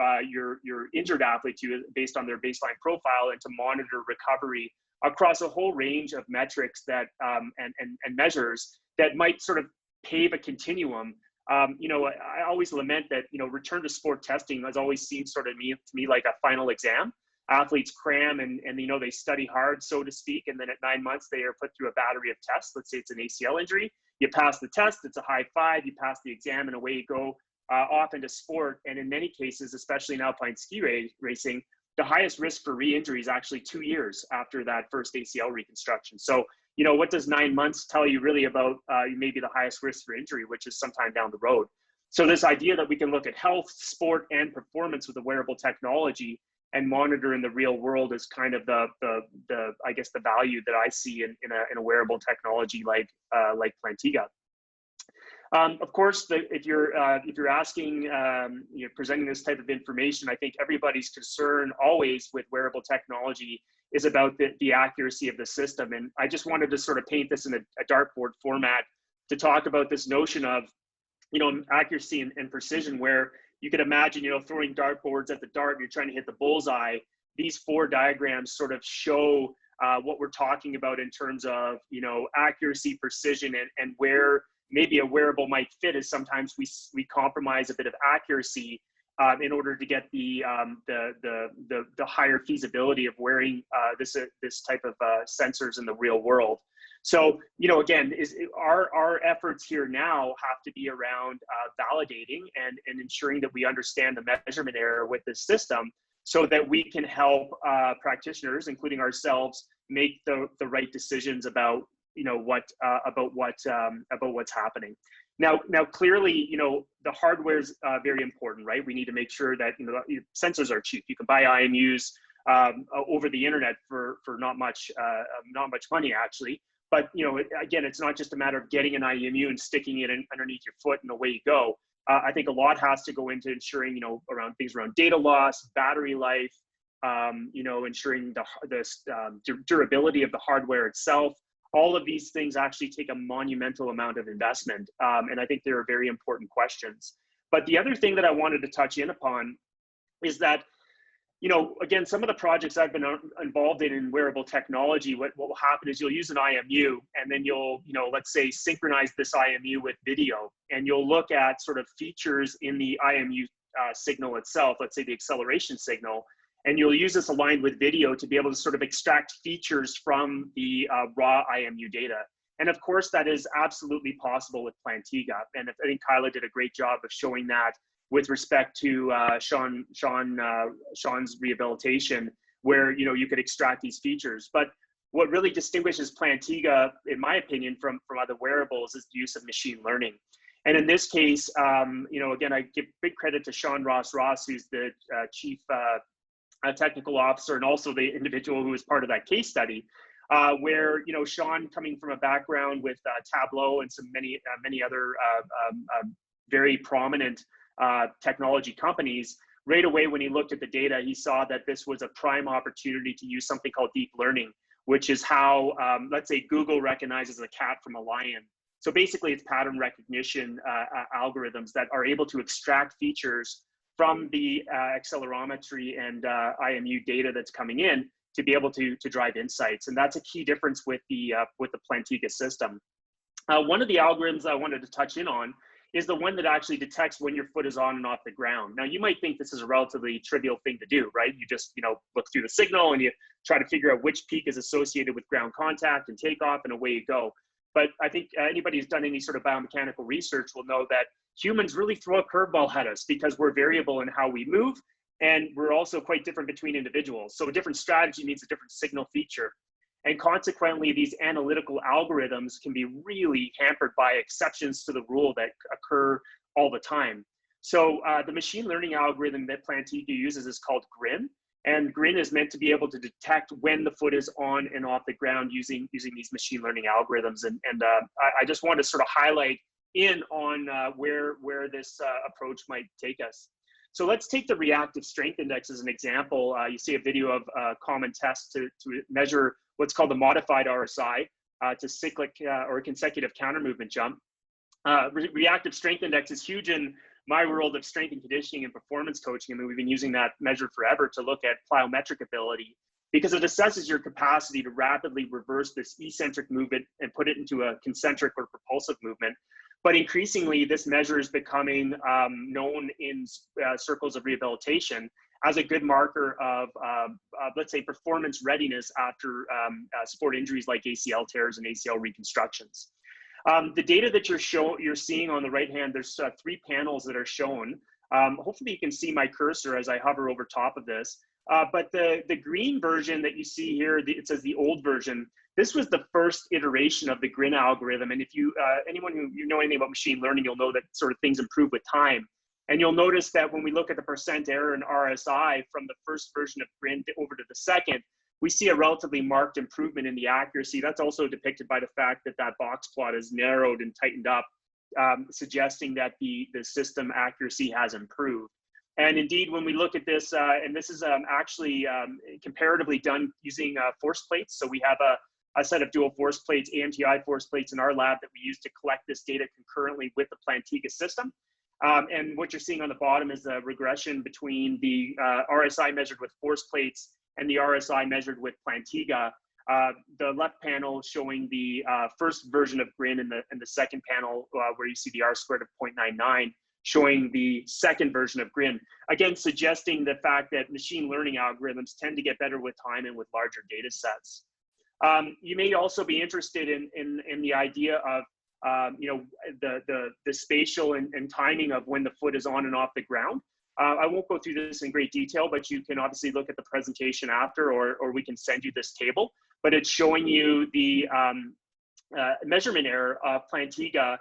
injured athlete to based on their baseline profile, and to monitor recovery across a whole range of metrics that and measures that might sort of pave a continuum. I always lament that return to sport testing has always seemed sort of to me like a final exam. athletes cram and they study hard, so to speak, and then at 9 months they are put through a battery of tests. Let's say it's an ACL injury. You pass the test, it's a high five, you pass the exam, and away you go off into sport. And in many cases, especially in alpine ski racing, the highest risk for re-injury is actually 2 years after that first ACL reconstruction. So, what does 9 months tell you really about maybe the highest risk for injury, which is sometime down the road? So this idea that we can look at health, sport, and performance with a wearable technology and monitor in the real world is kind of the I guess the value that I see in a wearable technology like Plantiga. Of course, if you're asking, presenting this type of information, I think everybody's concern always with wearable technology is about the accuracy of the system. And I just wanted to sort of paint this in a dartboard format to talk about this notion of, accuracy and precision, where you could imagine, throwing dartboards at the dart, and you're trying to hit the bullseye. These 4 diagrams sort of show what we're talking about in terms of, accuracy, precision, and where maybe a wearable might fit is sometimes we compromise a bit of accuracy in order to get the higher feasibility of wearing this type of sensors in the real world. So, again, our efforts here now have to be around validating and ensuring that we understand the measurement error with this system, so that we can help practitioners, including ourselves, make the right decisions about what's happening. Now clearly, the hardware is very important, right? We need to make sure that sensors are cheap. You can buy IMUs over the internet for not much money, actually. But again, it's not just a matter of getting an IMU and sticking it underneath your foot and away you go. I think a lot has to go into ensuring around things around data loss, battery life, ensuring the durability of the hardware itself. All of these things actually take a monumental amount of investment, and I think they're very important questions. But the other thing that I wanted to touch in upon is that, again, some of the projects I've been involved in wearable technology, what will happen is you'll use an IMU, and then you'll, let's say, synchronize this IMU with video, and you'll look at sort of features in the IMU signal itself, let's say the acceleration signal, and you'll use this aligned with video to be able to sort of extract features from the raw IMU data. And of course, that is absolutely possible with Plantiga. And I think Kaila did a great job of showing that with respect to Sean's rehabilitation, where you could extract these features. But what really distinguishes Plantiga, in my opinion, from other wearables is the use of machine learning. And in this case, again, I give big credit to Sean Ross, who's the chief technical officer, and also the individual who was part of that case study, where Sean, coming from a background with Tableau and many other very prominent technology companies, right away when he looked at the data, he saw that this was a prime opportunity to use something called deep learning, which is how, let's say, Google recognizes a cat from a lion. So basically, it's pattern recognition algorithms that are able to extract features from the accelerometry and IMU data that's coming in to be able to drive insights. And that's a key difference with the Plantiga system. One of the algorithms I wanted to touch in on is the one that actually detects when your foot is on and off the ground. Now, you might think this is a relatively trivial thing to do, right? You just, look through the signal and you try to figure out which peak is associated with ground contact and takeoff, and away you go. But I think anybody who's done any sort of biomechanical research will know that humans really throw a curveball at us because we're variable in how we move, and we're also quite different between individuals. So a different strategy means a different signal feature. And consequently, these analytical algorithms can be really hampered by exceptions to the rule that occur all the time. So the machine learning algorithm that Plantiga uses is called GRIN. And GRIN is meant to be able to detect when the foot is on and off the ground using these machine learning algorithms. And I just want to sort of highlight in on where this approach might take us. So let's take the reactive strength index as an example. You see a video of a common test to measure what's called the modified RSI, to cyclic or consecutive counter movement jump. Reactive strength index is huge in my world of strength and conditioning and performance coaching. I mean, we've been using that measure forever to look at plyometric ability, because it assesses your capacity to rapidly reverse this eccentric movement and put it into a concentric or propulsive movement. But increasingly, this measure is becoming known in circles of rehabilitation as a good marker of let's say, performance readiness after sport injuries like ACL tears and ACL reconstructions. The data that you're seeing on the right hand, there's 3 panels that are shown. Hopefully you can see my cursor as I hover over top of this. But the green version that you see here, it says the old version. This was the first iteration of the GRIN algorithm. And if you, anyone who know anything about machine learning, you'll know that sort of things improve with time. And you'll notice that when we look at the percent error in RSI from the first version of GRIN over to the second, we see a relatively marked improvement in the accuracy. That's also depicted by the fact that that box plot is narrowed and tightened up, suggesting that the system accuracy has improved. And indeed, when we look at this, and this is actually comparatively done using force plates. So we have a set of dual force plates, AMTI force plates in our lab that we use to collect this data concurrently with the Plantiga system. And what you're seeing on the bottom is the regression between the RSI measured with force plates and the RSI measured with Plantiga. The left panel showing the first version of GRIN, and the second panel where you see the R-squared of 0.99 showing the second version of GRIN. Again, suggesting the fact that machine learning algorithms tend to get better with time and with larger data sets. You may also be interested in the idea of the spatial and timing of when the foot is on and off the ground. I won't go through this in great detail, but you can obviously look at the presentation after, or we can send you this table. But it's showing you the measurement error of Plantiga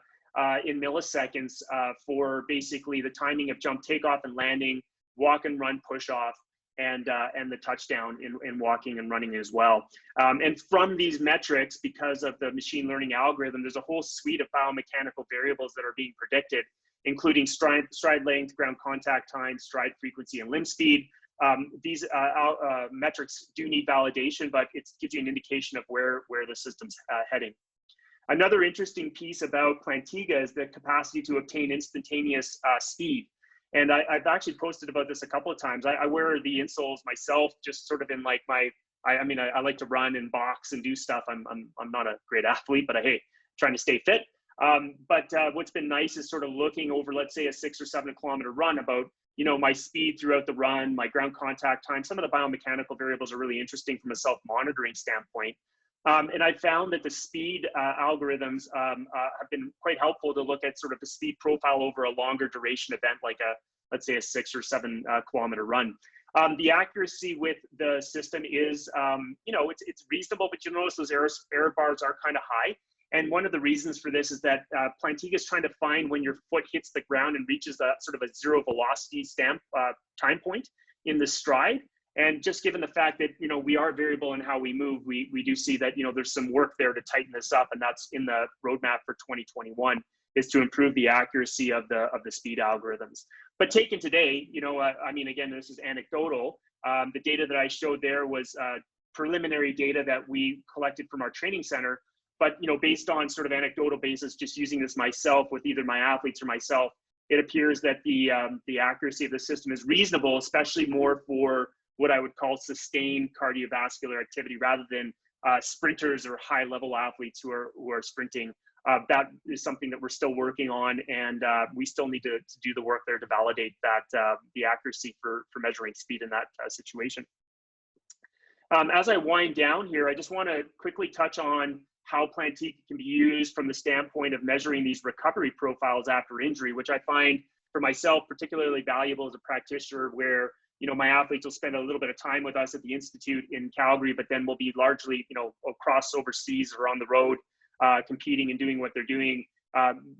in milliseconds for basically the timing of jump, takeoff, and landing, walk and run, push off, and the touchdown in walking and running as well. And from these metrics, because of the machine learning algorithm, there's a whole suite of biomechanical variables that are being predicted, including stride length, ground contact time, stride frequency, and limb speed. These metrics do need validation, but it gives you an indication of where the system's heading. Another interesting piece about Plantiga is the capacity to obtain instantaneous speed. And I've actually posted about this a couple of times. I wear the insoles myself, just sort of in like I mean, I like to run and box and do stuff. I'm not a great athlete, but hey, trying to stay fit. But what's been nice is sort of looking over, let's say, a 6 or 7 kilometer run about, my speed throughout the run, my ground contact time. Some of the biomechanical variables are really interesting from a self-monitoring standpoint. And I found that the speed algorithms have been quite helpful to look at sort of the speed profile over a longer duration event, like let's say a 6 or 7 kilometer run. The accuracy with the system is, it's reasonable, but you notice those error bars are kind of high. And one of the reasons for this is that Plantiga is trying to find when your foot hits the ground and reaches that sort of a zero velocity stamp time point in the stride. And just given the fact that, we are variable in how we move, we do see that, there's some work there to tighten this up. And that's in the roadmap for 2021, is to improve the accuracy of the speed algorithms. But taken today, I mean, again, this is anecdotal. The data that I showed there was preliminary data that we collected from our training center. But, based on sort of anecdotal basis, just using this myself with either my athletes or myself, it appears that the accuracy of the system is reasonable, especially more for what I would call sustained cardiovascular activity rather than sprinters or high level athletes who are sprinting. That is something that we're still working on, and we still need to do the work there to validate that the accuracy for measuring speed in that situation. As I wind down here, I just want to quickly touch on how Plantiga can be used from the standpoint of measuring these recovery profiles after injury, which I find for myself particularly valuable as a practitioner, where my athletes will spend a little bit of time with us at the Institute in Calgary, but then we'll be largely, across overseas or on the road, competing and doing what they're doing,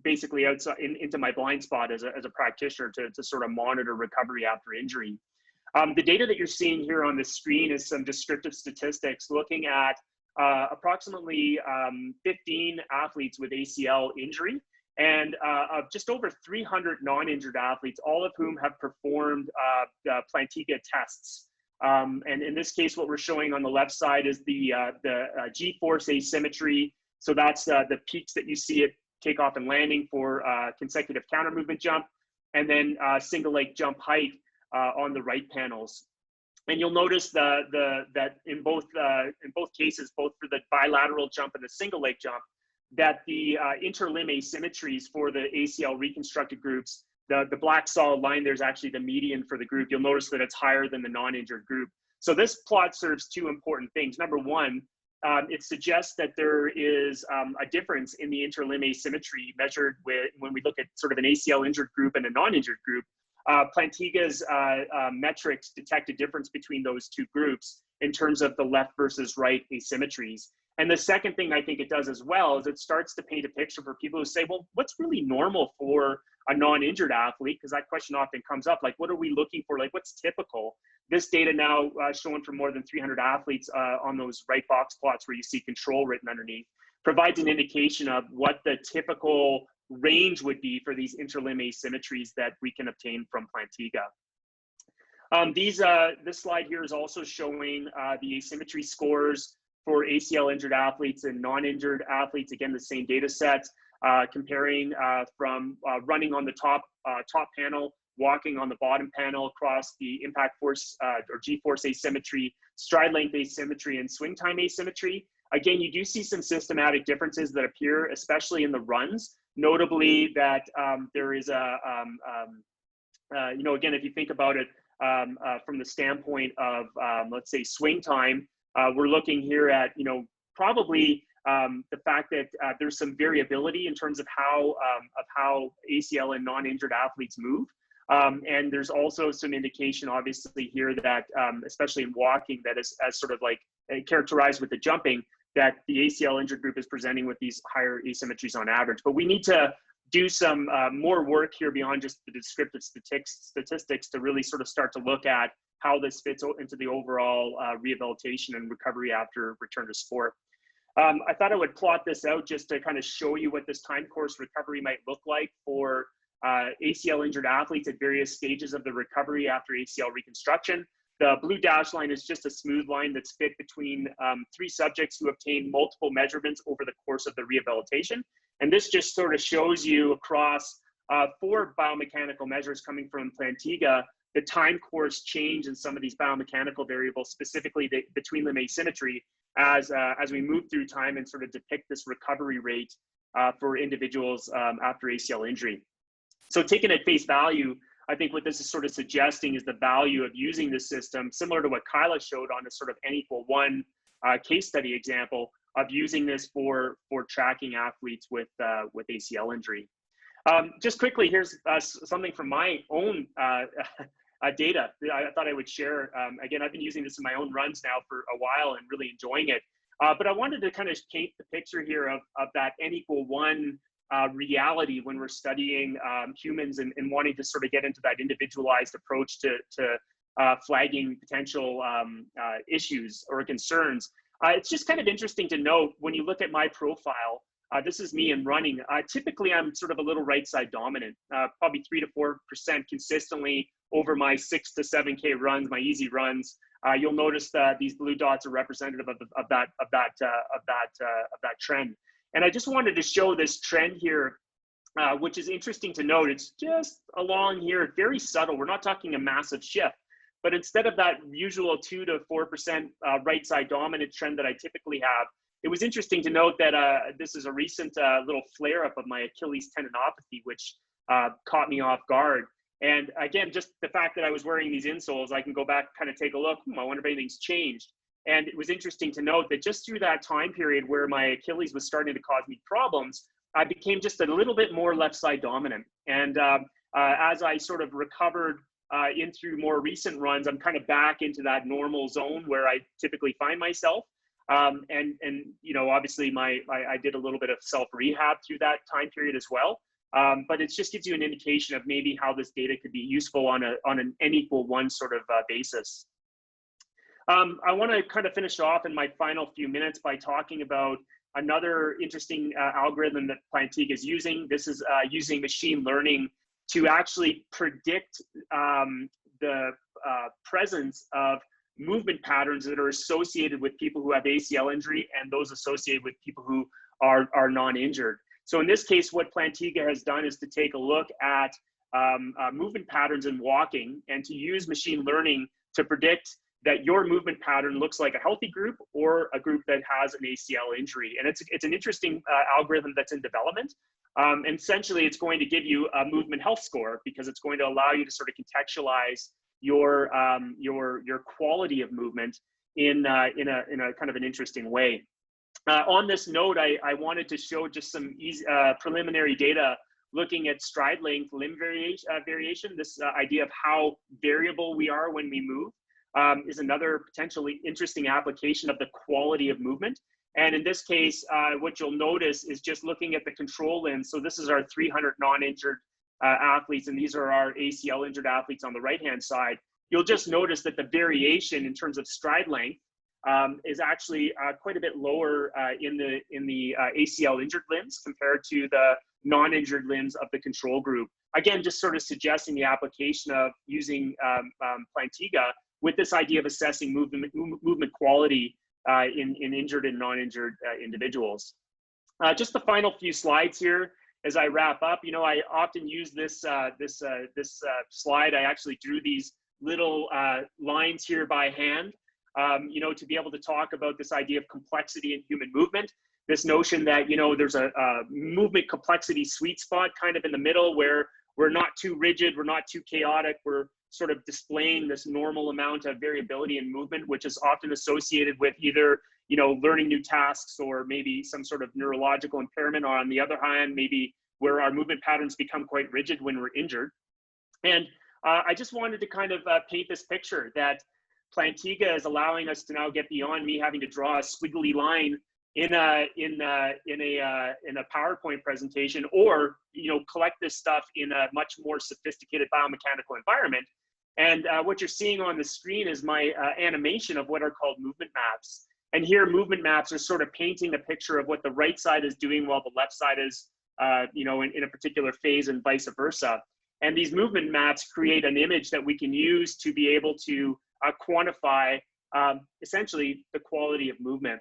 basically outside into my blind spot as a practitioner to sort of monitor recovery after injury. The data that you're seeing here on the screen is some descriptive statistics looking at approximately 15 athletes with ACL injury, and just over 300 non-injured athletes, all of whom have performed the Plantiga tests. And in this case, what we're showing on the left side is the G-force asymmetry. So that's the peaks that you see at takeoff and landing for consecutive counter movement jump, and then single leg jump height on the right panels. And you'll notice that in both cases, both for the bilateral jump and the single leg jump, that the interlimb asymmetries for the ACL reconstructed groups, the black solid line, there's actually the median for the group. You'll notice that it's higher than the non-injured group. So this plot serves two important things. Number one, it suggests that there is a difference in the interlimb asymmetry measured when we look at sort of an ACL injured group and a non-injured group. Plantiga's metrics detect a difference between those two groups in terms of the left versus right asymmetries. And the second thing I think it does as well is it starts to paint a picture for people who say, well, what's really normal for a non-injured athlete? Because that question often comes up, like, what are we looking for? Like, what's typical? This data now shown for more than 300 athletes on those right box plots where you see control written underneath, provides an indication of what the typical range would be for these interlimb asymmetries that we can obtain from Plantiga. This slide here is also showing the asymmetry scores for ACL injured athletes and non-injured athletes. Again, the same data set, comparing from running on the top panel, walking on the bottom panel across the impact force or G-force asymmetry, stride length asymmetry, and swing time asymmetry. Again, you do see some systematic differences that appear, especially in the runs. Notably that there is you know, again, if you think about it from the standpoint of, let's say, swing time, we're looking here at, you know, probably the fact that there's some variability in terms of how ACL and non-injured athletes move. And there's also some indication, obviously, here that, especially in walking, that is as sort of like characterized with the jumping, that the ACL injured group is presenting with these higher asymmetries on average. But we need to do some more work here beyond just the descriptive statistics to really sort of start to look at how this fits into the overall rehabilitation and recovery after return to sport. I thought I would plot this out just to kind of show you what this time course recovery might look like for ACL injured athletes at various stages of the recovery after ACL reconstruction. The blue dashed line is just a smooth line that's fit between three subjects who obtained multiple measurements over the course of the rehabilitation. And this just sort of shows you across 4 biomechanical measures coming from Plantiga, the time course change in some of these biomechanical variables, specifically the between limb asymmetry, as we move through time and sort of depict this recovery rate for individuals after ACL injury. So taken at face value, I think what this is sort of suggesting is the value of using this system, similar to what Kaila showed on a sort of N=1 case study example of using this for tracking athletes with ACL injury. Just quickly, here's something from my own data that I thought I would share. Again, I've been using this in my own runs now for a while and really enjoying it. But I wanted to kind of paint the picture here of that N=1 reality when we're studying humans and wanting to sort of get into that individualized approach to flagging potential issues or concerns. It's just kind of interesting to note when you look at my profile. This is me in running. Typically, I'm sort of a little right side dominant, probably 3 to 4% consistently over my 6 to 7K runs, my easy runs. You'll notice that these blue dots are representative of that trend. And I just wanted to show this trend here, which is interesting to note. It's just along here, very subtle. We're not talking a massive shift, but instead of that usual 2 to 4% right side dominant trend that I typically have, it was interesting to note that this is a recent little flare up of my Achilles tendinopathy, which caught me off guard. And again, just the fact that I was wearing these insoles, I can go back, kind of take a look. I wonder if anything's changed. And it was interesting to note that just through that time period where my Achilles was starting to cause me problems, I became just a little bit more left side dominant. And as I sort of recovered in through more recent runs, I'm kind of back into that normal zone where I typically find myself. And you know, obviously I did a little bit of self-rehab through that time period as well. But it just gives you an indication of maybe how this data could be useful on an N=1 sort of basis. I want to kind of finish off in my final few minutes by talking about another interesting algorithm that Plantiga is using. This is using machine learning to actually predict the presence of movement patterns that are associated with people who have ACL injury and those associated with people who are non-injured. So in this case, what Plantiga has done is to take a look at movement patterns in walking and to use machine learning to predict that your movement pattern looks like a healthy group or a group that has an ACL injury. And it's an interesting algorithm that's in development. And essentially, it's going to give you a movement health score because it's going to allow you to sort of contextualize your quality of movement in a kind of an interesting way. On this note, I wanted to show just some easy, preliminary data looking at stride length limb variation. This idea of how variable we are when we move is another potentially interesting application of the quality of movement. And in this case, what you'll notice is just looking at the control limbs. So this is our 300 non-injured athletes, and these are our ACL injured athletes on the right-hand side. You'll just notice that the variation in terms of stride length is actually quite a bit lower in the ACL injured limbs compared to the non-injured limbs of the control group. Again, just sort of suggesting the application of using Plantiga with this idea of assessing movement quality in injured and non-injured individuals. Just the final few slides here as I wrap up. You know, I often use this slide. I actually drew these little lines here by hand, you know, to be able to talk about this idea of complexity in human movement. This notion that, you know, there's a movement complexity sweet spot kind of in the middle where we're not too rigid, we're not too chaotic, we're sort of displaying this normal amount of variability in movement, which is often associated with either, you know, learning new tasks or maybe some sort of neurological impairment, or on the other hand, maybe where our movement patterns become quite rigid when we're injured. And I just wanted to kind of paint this picture that Plantiga is allowing us to now get beyond me having to draw a squiggly line in a PowerPoint presentation, or, you know, collect this stuff in a much more sophisticated biomechanical environment. And what you're seeing on the screen is my animation of what are called movement maps. And here, movement maps are sort of painting a picture of what the right side is doing while the left side is, you know, in a particular phase, and vice versa. And these movement maps create an image that we can use to be able to quantify essentially the quality of movement.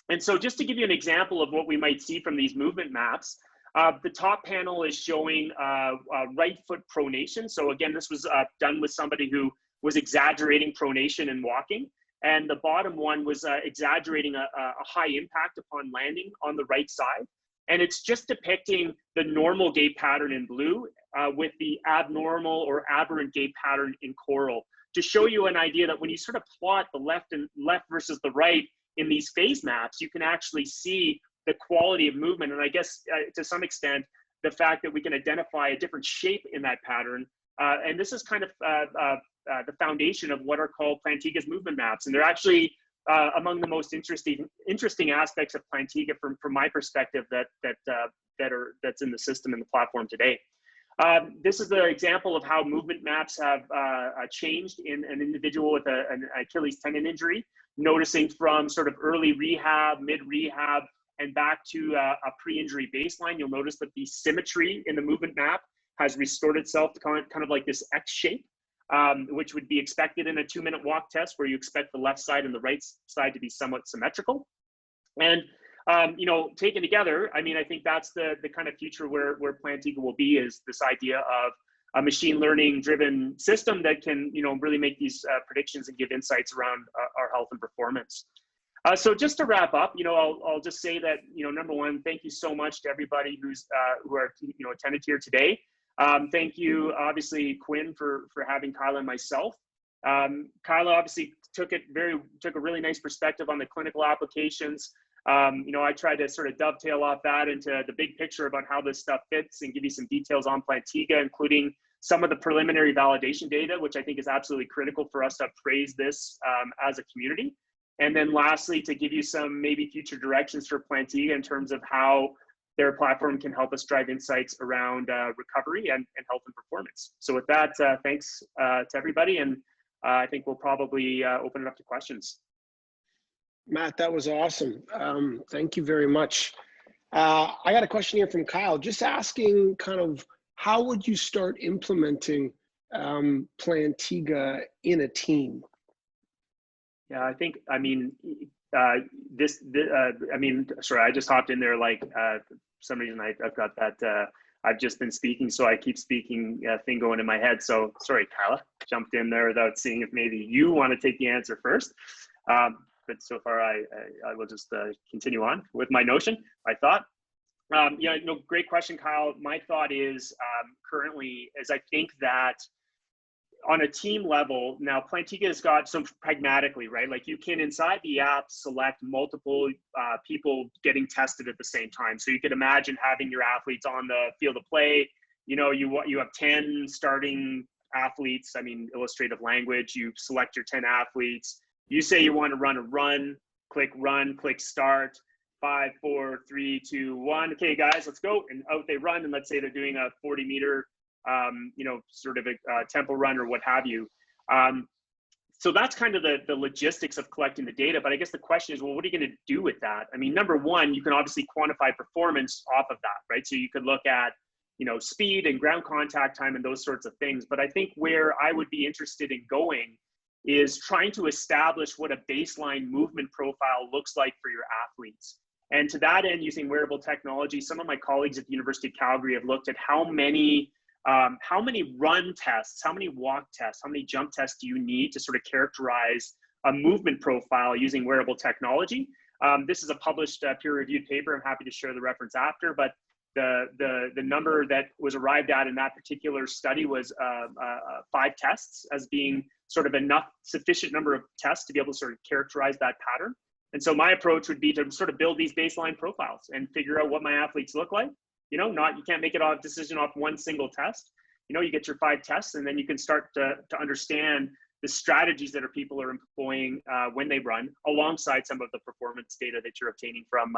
And so just to give you an example of what we might see from these movement maps, the top panel is showing right foot pronation. So again, this was done with somebody who was exaggerating pronation and walking. And the bottom one was exaggerating a high impact upon landing on the right side. And it's just depicting the normal gait pattern in blue with the abnormal or aberrant gait pattern in coral, to show you an idea that when you sort of plot the left versus the right in these phase maps, you can actually see the quality of movement. And I guess to some extent, the fact that we can identify a different shape in that pattern. And this is kind of the foundation of what are called Plantiga's movement maps. And they're actually among the most interesting aspects of Plantiga from my perspective that's in the system and the platform today. This is the example of how movement maps have changed in an individual with an Achilles tendon injury, noticing from sort of early rehab, mid-rehab, and back to a pre-injury baseline. You'll notice that the symmetry in the movement map has restored itself to kind of like this X shape, which would be expected in a 2-minute walk test, where you expect the left side and the right side to be somewhat symmetrical. And you know, taken together, I mean, I think that's the kind of future where Plantiga will be, is this idea of a machine learning driven system that can, you know, really make these predictions and give insights around our health and performance. So just to wrap up, you know, I'll just say that, you know, number one, thank you so much to everybody who are, you know, attended here today. Thank you, obviously, Quinn, for having Kaila and myself. Kaila obviously took a really nice perspective on the clinical applications. You know, I tried to sort of dovetail off that into the big picture about how this stuff fits and give you some details on Plantiga, including some of the preliminary validation data, which I think is absolutely critical for us to appraise this as a community. And then lastly, to give you some maybe future directions for Plantiga in terms of how their platform can help us drive insights around recovery and health and performance. So with that, thanks to everybody. And I think we'll probably open it up to questions. Matt, that was awesome. Thank you very much. I got a question here from Kyle, just asking kind of how would you start implementing Plantiga in a team? Yeah, I think, I mean, I mean, sorry, I just hopped in there like for some reason I've got that, I've just been speaking, so I keep speaking thing going in my head. So sorry, Kaila, jumped in there without seeing if maybe you want to take the answer first. But so far I will just continue on with my notion, my thought. Yeah, no, great question, Kyle. My thought is currently is I think that on a team level, now Plantiga has got some pragmatically, right? Like you can inside the app select multiple people getting tested at the same time. So you could imagine having your athletes on the field of play. You know, you have 10 starting athletes. I mean, illustrative language. You select your 10 athletes. You say you want to run, click start. 5, 4, 3, 2, 1. Okay, guys, let's go. And out they run. And let's say they're doing a 40-meter, you know, sort of a tempo run or what have you. So that's kind of the logistics of collecting the data. But I guess the question is, well, what are you going to do with that? I mean, number one, you can obviously quantify performance off of that, right? So you could look at, you know, speed and ground contact time and those sorts of things. But I think where I would be interested in going is trying to establish what a baseline movement profile looks like for your athletes. And to that end, using wearable technology, some of my colleagues at the University of Calgary have looked at how many run tests, how many walk tests, how many jump tests do you need to sort of characterize a movement profile using wearable technology. This is a published peer-reviewed paper. I'm happy to share the reference after, but the number that was arrived at in that particular study was 5 tests as being sort of sufficient number of tests to be able to sort of characterize that pattern. And so my approach would be to sort of build these baseline profiles and figure out what my athletes look like. You know, you can't make it a decision off one single test. You know, you get your 5 tests, and then you can start to understand the strategies that people are employing when they run, alongside some of the performance data that you're obtaining from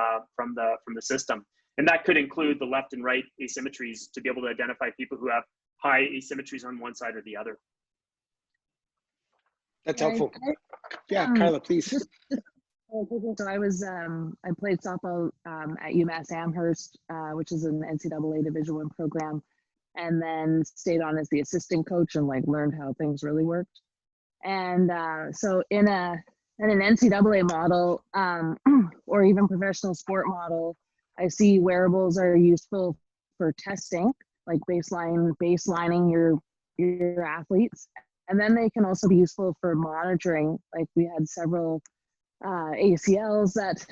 the system. And that could include the left and right asymmetries to be able to identify people who have high asymmetries on one side or the other. That's helpful. Yeah, Kaila, please. So I played softball at UMass Amherst, which is an NCAA Division I program, and then stayed on as the assistant coach and like learned how things really worked. And so in an NCAA model or even professional sport model, I see wearables are useful for testing, like baselining your athletes, and then they can also be useful for monitoring. Like we had several ACLs that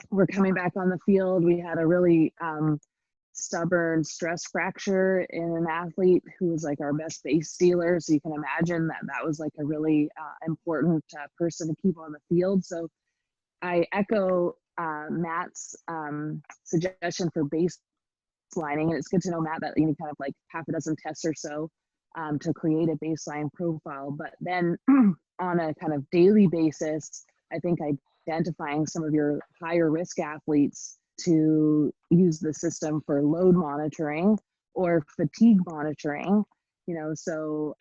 were coming back on the field. We had a really stubborn stress fracture in an athlete who was like our best base stealer. So you can imagine that was like a really important person to keep on the field. So I echo Matt's suggestion for baselining. And it's good to know, Matt, that you need kind of like half a dozen tests or so to create a baseline profile. But then on a kind of daily basis, I think identifying some of your higher risk athletes to use the system for load monitoring or fatigue monitoring, you know, so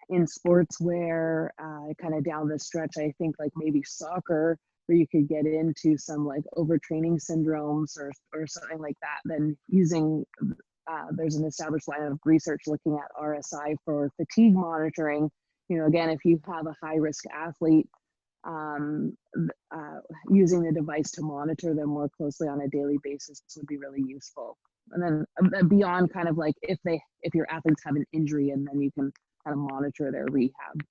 in sports where kind of down the stretch, I think like maybe soccer, where you could get into some like overtraining syndromes or something like that, then using, there's an established line of research looking at RSI for fatigue monitoring. You know, again, if you have a high risk athlete, using the device to monitor them more closely on a daily basis would be really useful. And then beyond kind of like if your athletes have an injury, and then you can kind of monitor their rehab.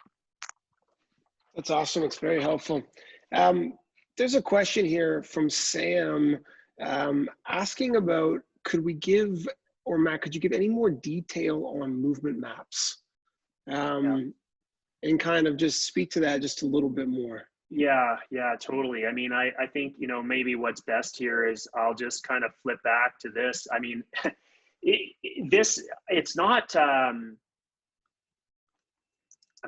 That's awesome. It's very helpful. There's a question here from Sam asking about, could we give, or Matt, could you give any more detail on movement maps? And kind of just speak to that just a little bit more. Yeah, totally. I mean, I think, you know, maybe what's best here is I'll just kind of flip back to this. I mean, it's not, I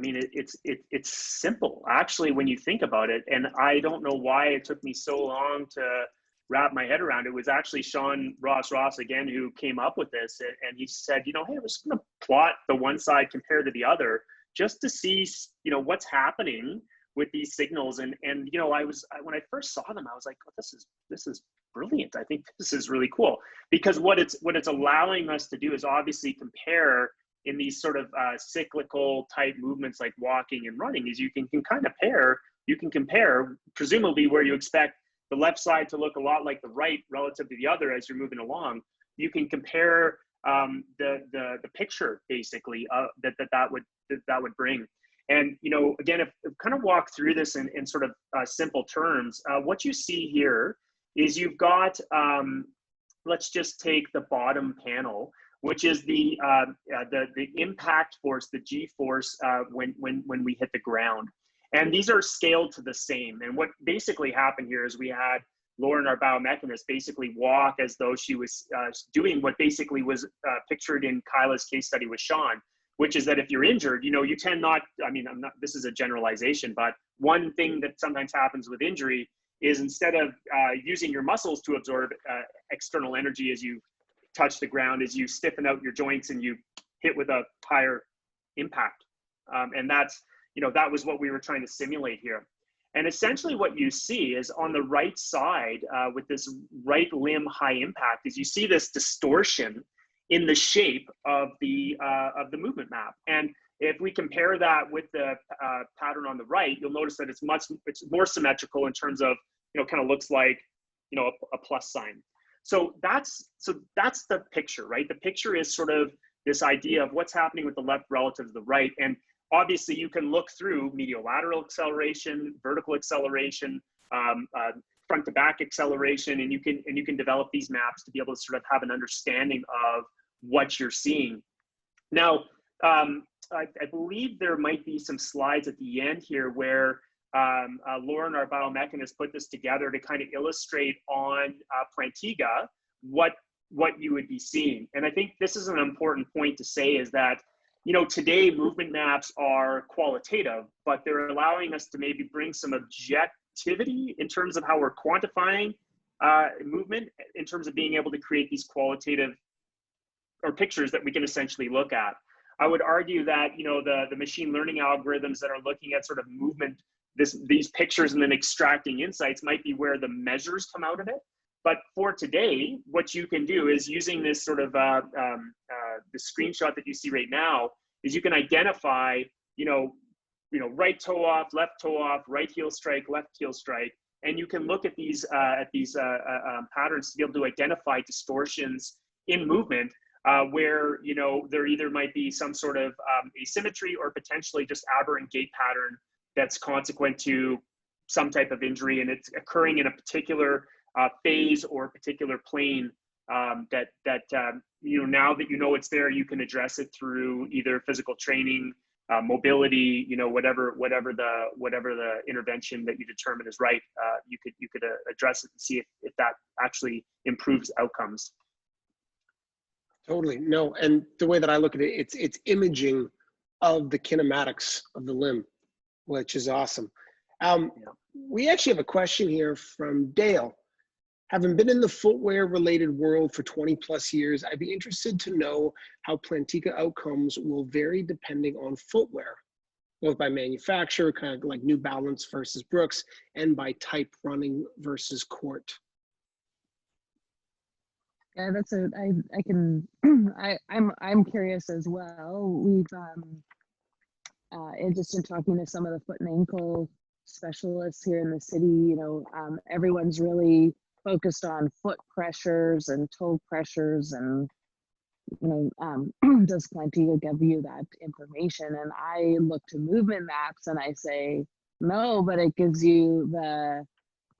mean, it's simple, actually, when you think about it. And I don't know why it took me so long to wrap my head around it. It was actually Sean Ross again who came up with this. And he said, you know, hey, I was going to plot the one side compared to the other, just to see, you know, what's happening with these signals. And you know, when I first saw them, I was like, oh, this is brilliant. I think this is really cool, because what it's allowing us to do is obviously compare in these sort of cyclical type movements like walking and running, is you can compare presumably where you expect the left side to look a lot like the right relative to the other as you're moving along. You can compare the picture basically that would bring. And, you know, again, if kind of walk through this in sort of simple terms, what you see here is you've got, let's just take the bottom panel, which is the impact force, the G force when we hit the ground. And these are scaled to the same. And what basically happened here is we had Lauren, our biomechanist, basically walk as though she was doing what basically was pictured in Kaila's case study with Sean, which is that if you're injured, you know, you tend not, I mean, this is a generalization, but one thing that sometimes happens with injury is instead of using your muscles to absorb external energy as you touch the ground, is you stiffen out your joints and you hit with a higher impact. And that's, you know, that was what we were trying to simulate here. And essentially what you see is on the right side with this right limb high impact is you see this distortion in the shape of the movement map. And if we compare that with the pattern on the right, you'll notice that it's more symmetrical in terms of, you know, kind of looks like, you know, a plus sign. So that's the picture, right? The picture is sort of this idea of what's happening with the left relative to the right. And obviously you can look through medial lateral acceleration, vertical acceleration, front to back acceleration, and you can develop these maps to be able to sort of have an understanding of what you're seeing. Now, I believe there might be some slides at the end here where Lauren, our biomechanist, put this together to kind of illustrate on Plantiga what you would be seeing. And I think this is an important point to say is that, you know, today movement maps are qualitative, but they're allowing us to maybe bring some objectivity in terms of how we're quantifying movement, in terms of being able to create these qualitative or pictures that we can essentially look at. I would argue that, you know, the machine learning algorithms that are looking at sort of movement, these pictures and then extracting insights might be where the measures come out of it. But for today, what you can do is using this sort of the screenshot that you see right now is you can identify, you know, right toe off, left toe off, right heel strike, left heel strike, and you can look at these patterns to be able to identify distortions in movement where, you know, there either might be some sort of asymmetry or potentially just aberrant gait pattern that's consequent to some type of injury, and it's occurring in a particular phase or particular plane that you know, now that you know it's there, you can address it through either physical training, mobility, you know, whatever the intervention that you determine is right. You could address it and see if that actually improves outcomes. Totally. No, and the way that I look at it, it's imaging of the kinematics of the limb, which is awesome. We actually have a question here from Dale. Having been in the footwear related world for 20 plus years, I'd be interested to know how Plantiga outcomes will vary depending on footwear, both by manufacturer, kind of like New Balance versus Brooks, and by type, running versus court. Yeah, that's I'm curious as well. We've just in talking to some of the foot and ankle specialists here in the city, you know, everyone's really focused on foot pressures and toe pressures, and you know, does Plantiga give you that information? And I look to movement maps and I say no, but it gives you the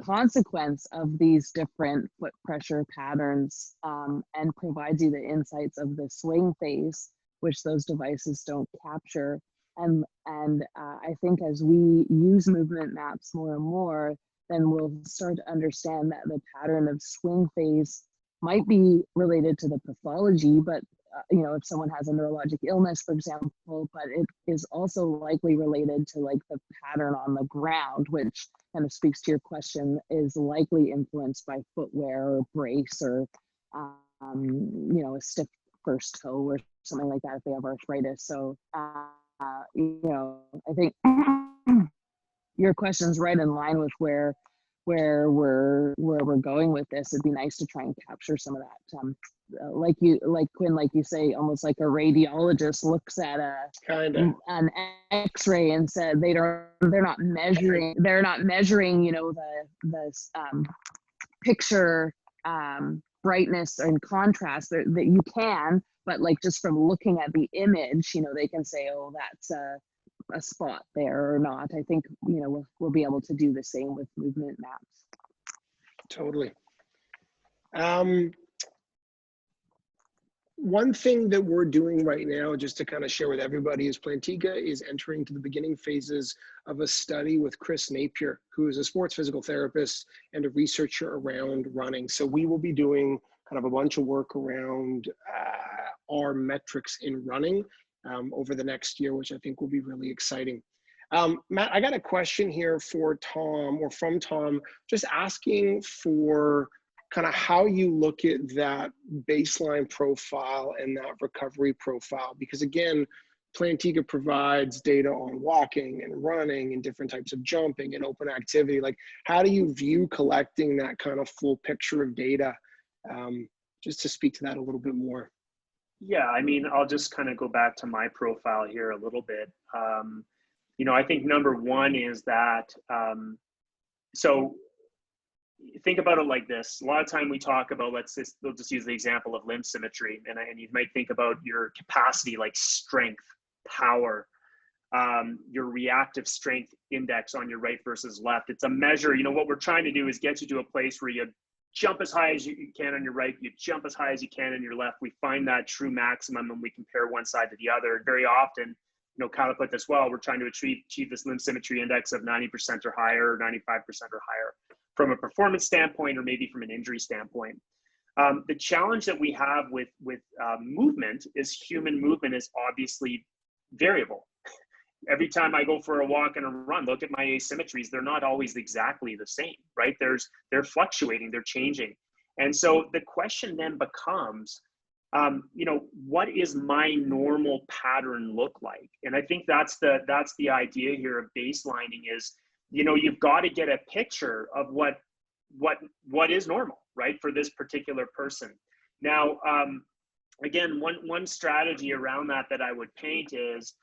consequence of these different foot pressure patterns and provides you the insights of the swing phase, which those devices don't capture. And I think as we use movement maps more and more, then we'll start to understand that the pattern of swing phase might be related to the pathology, but you know, if someone has a neurologic illness, for example, but it is also likely related to like the pattern on the ground, which kind of speaks to your question, is likely influenced by footwear or brace or, you know, a stiff first toe or something like that if they have arthritis. So, you know, I think your question's right in line with where we're going with this. It'd be nice to try and capture some of that. Like Quinn, like you say, almost like a radiologist looks at an X-ray and said they're not measuring, you know, the picture brightness and contrast that you can, but like just from looking at the image, you know, they can say, oh, that's a spot there or not. I think, you know, we'll be able to do the same with movement maps. Totally. One thing that we're doing right now, just to kind of share with everybody, is Plantiga is entering to the beginning phases of a study with Chris Napier, who is a sports physical therapist and a researcher around running. So we will be doing kind of a bunch of work around our metrics in running over the next year, which I think will be really exciting. Matt, I got a question here for Tom, or from Tom, just asking for kind of how you look at that baseline profile and that recovery profile, because again, Plantiga provides data on walking and running and different types of jumping and open activity. Like, how do you view collecting that kind of full picture of data? Just to speak to that a little bit more. Yeah, I mean, I'll just kind of go back to my profile here a little bit. You know, I think number one is that, so think about it like this. A lot of time we talk about, we'll just use the example of limb symmetry. And you might think about your capacity, like strength, power, your reactive strength index on your right versus left. It's a measure, you know, what we're trying to do is get you to a place where you jump as high as you can on your right, you jump as high as you can on your left. We find that true maximum when we compare one side to the other. And very often, you know, Kaila put this well, we're trying to achieve this limb symmetry index of 90% or higher, or 95% or higher, from a performance standpoint, or maybe from an injury standpoint. The challenge that we have with movement is human movement is obviously variable. Every time I go for a walk and a run, look at my asymmetries, they're not always exactly the same, right? They're fluctuating, they're changing. And so the question then becomes, you know, what is my normal pattern look like? And I think that's the idea here of baselining is, you know, you've got to get a picture of what is normal, right, for this particular person. Now, again, one strategy around that I would paint is,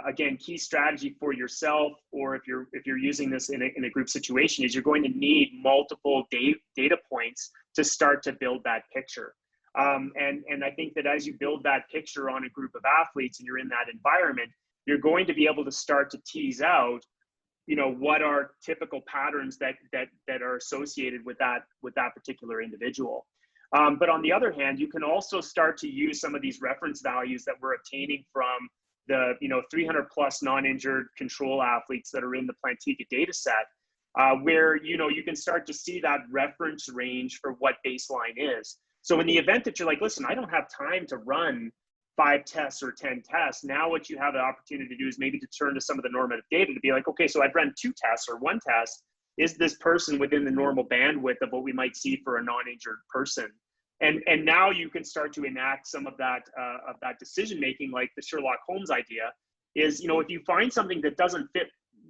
again, key strategy for yourself, or if you're using this in a group situation, is you're going to need multiple data points to start to build that picture. And I think that as you build that picture on a group of athletes and you're in that environment, you're going to be able to start to tease out, you know, what are typical patterns that are associated with that particular individual. But on the other hand, you can also start to use some of these reference values that we're obtaining from the 300 plus non-injured control athletes that are in the Plantiga data set, where you can start to see that reference range for what baseline is. So in the event that you're like, listen, I don't have time to run 5 tests or 10 tests, now what you have the opportunity to do is maybe to turn to some of the normative data to be like, okay, so I've run 2 tests or 1 test. Is this person within the normal bandwidth of what we might see for a non-injured person? And now you can start to enact some of that decision making, like the Sherlock Holmes idea is, if you find something that doesn't fit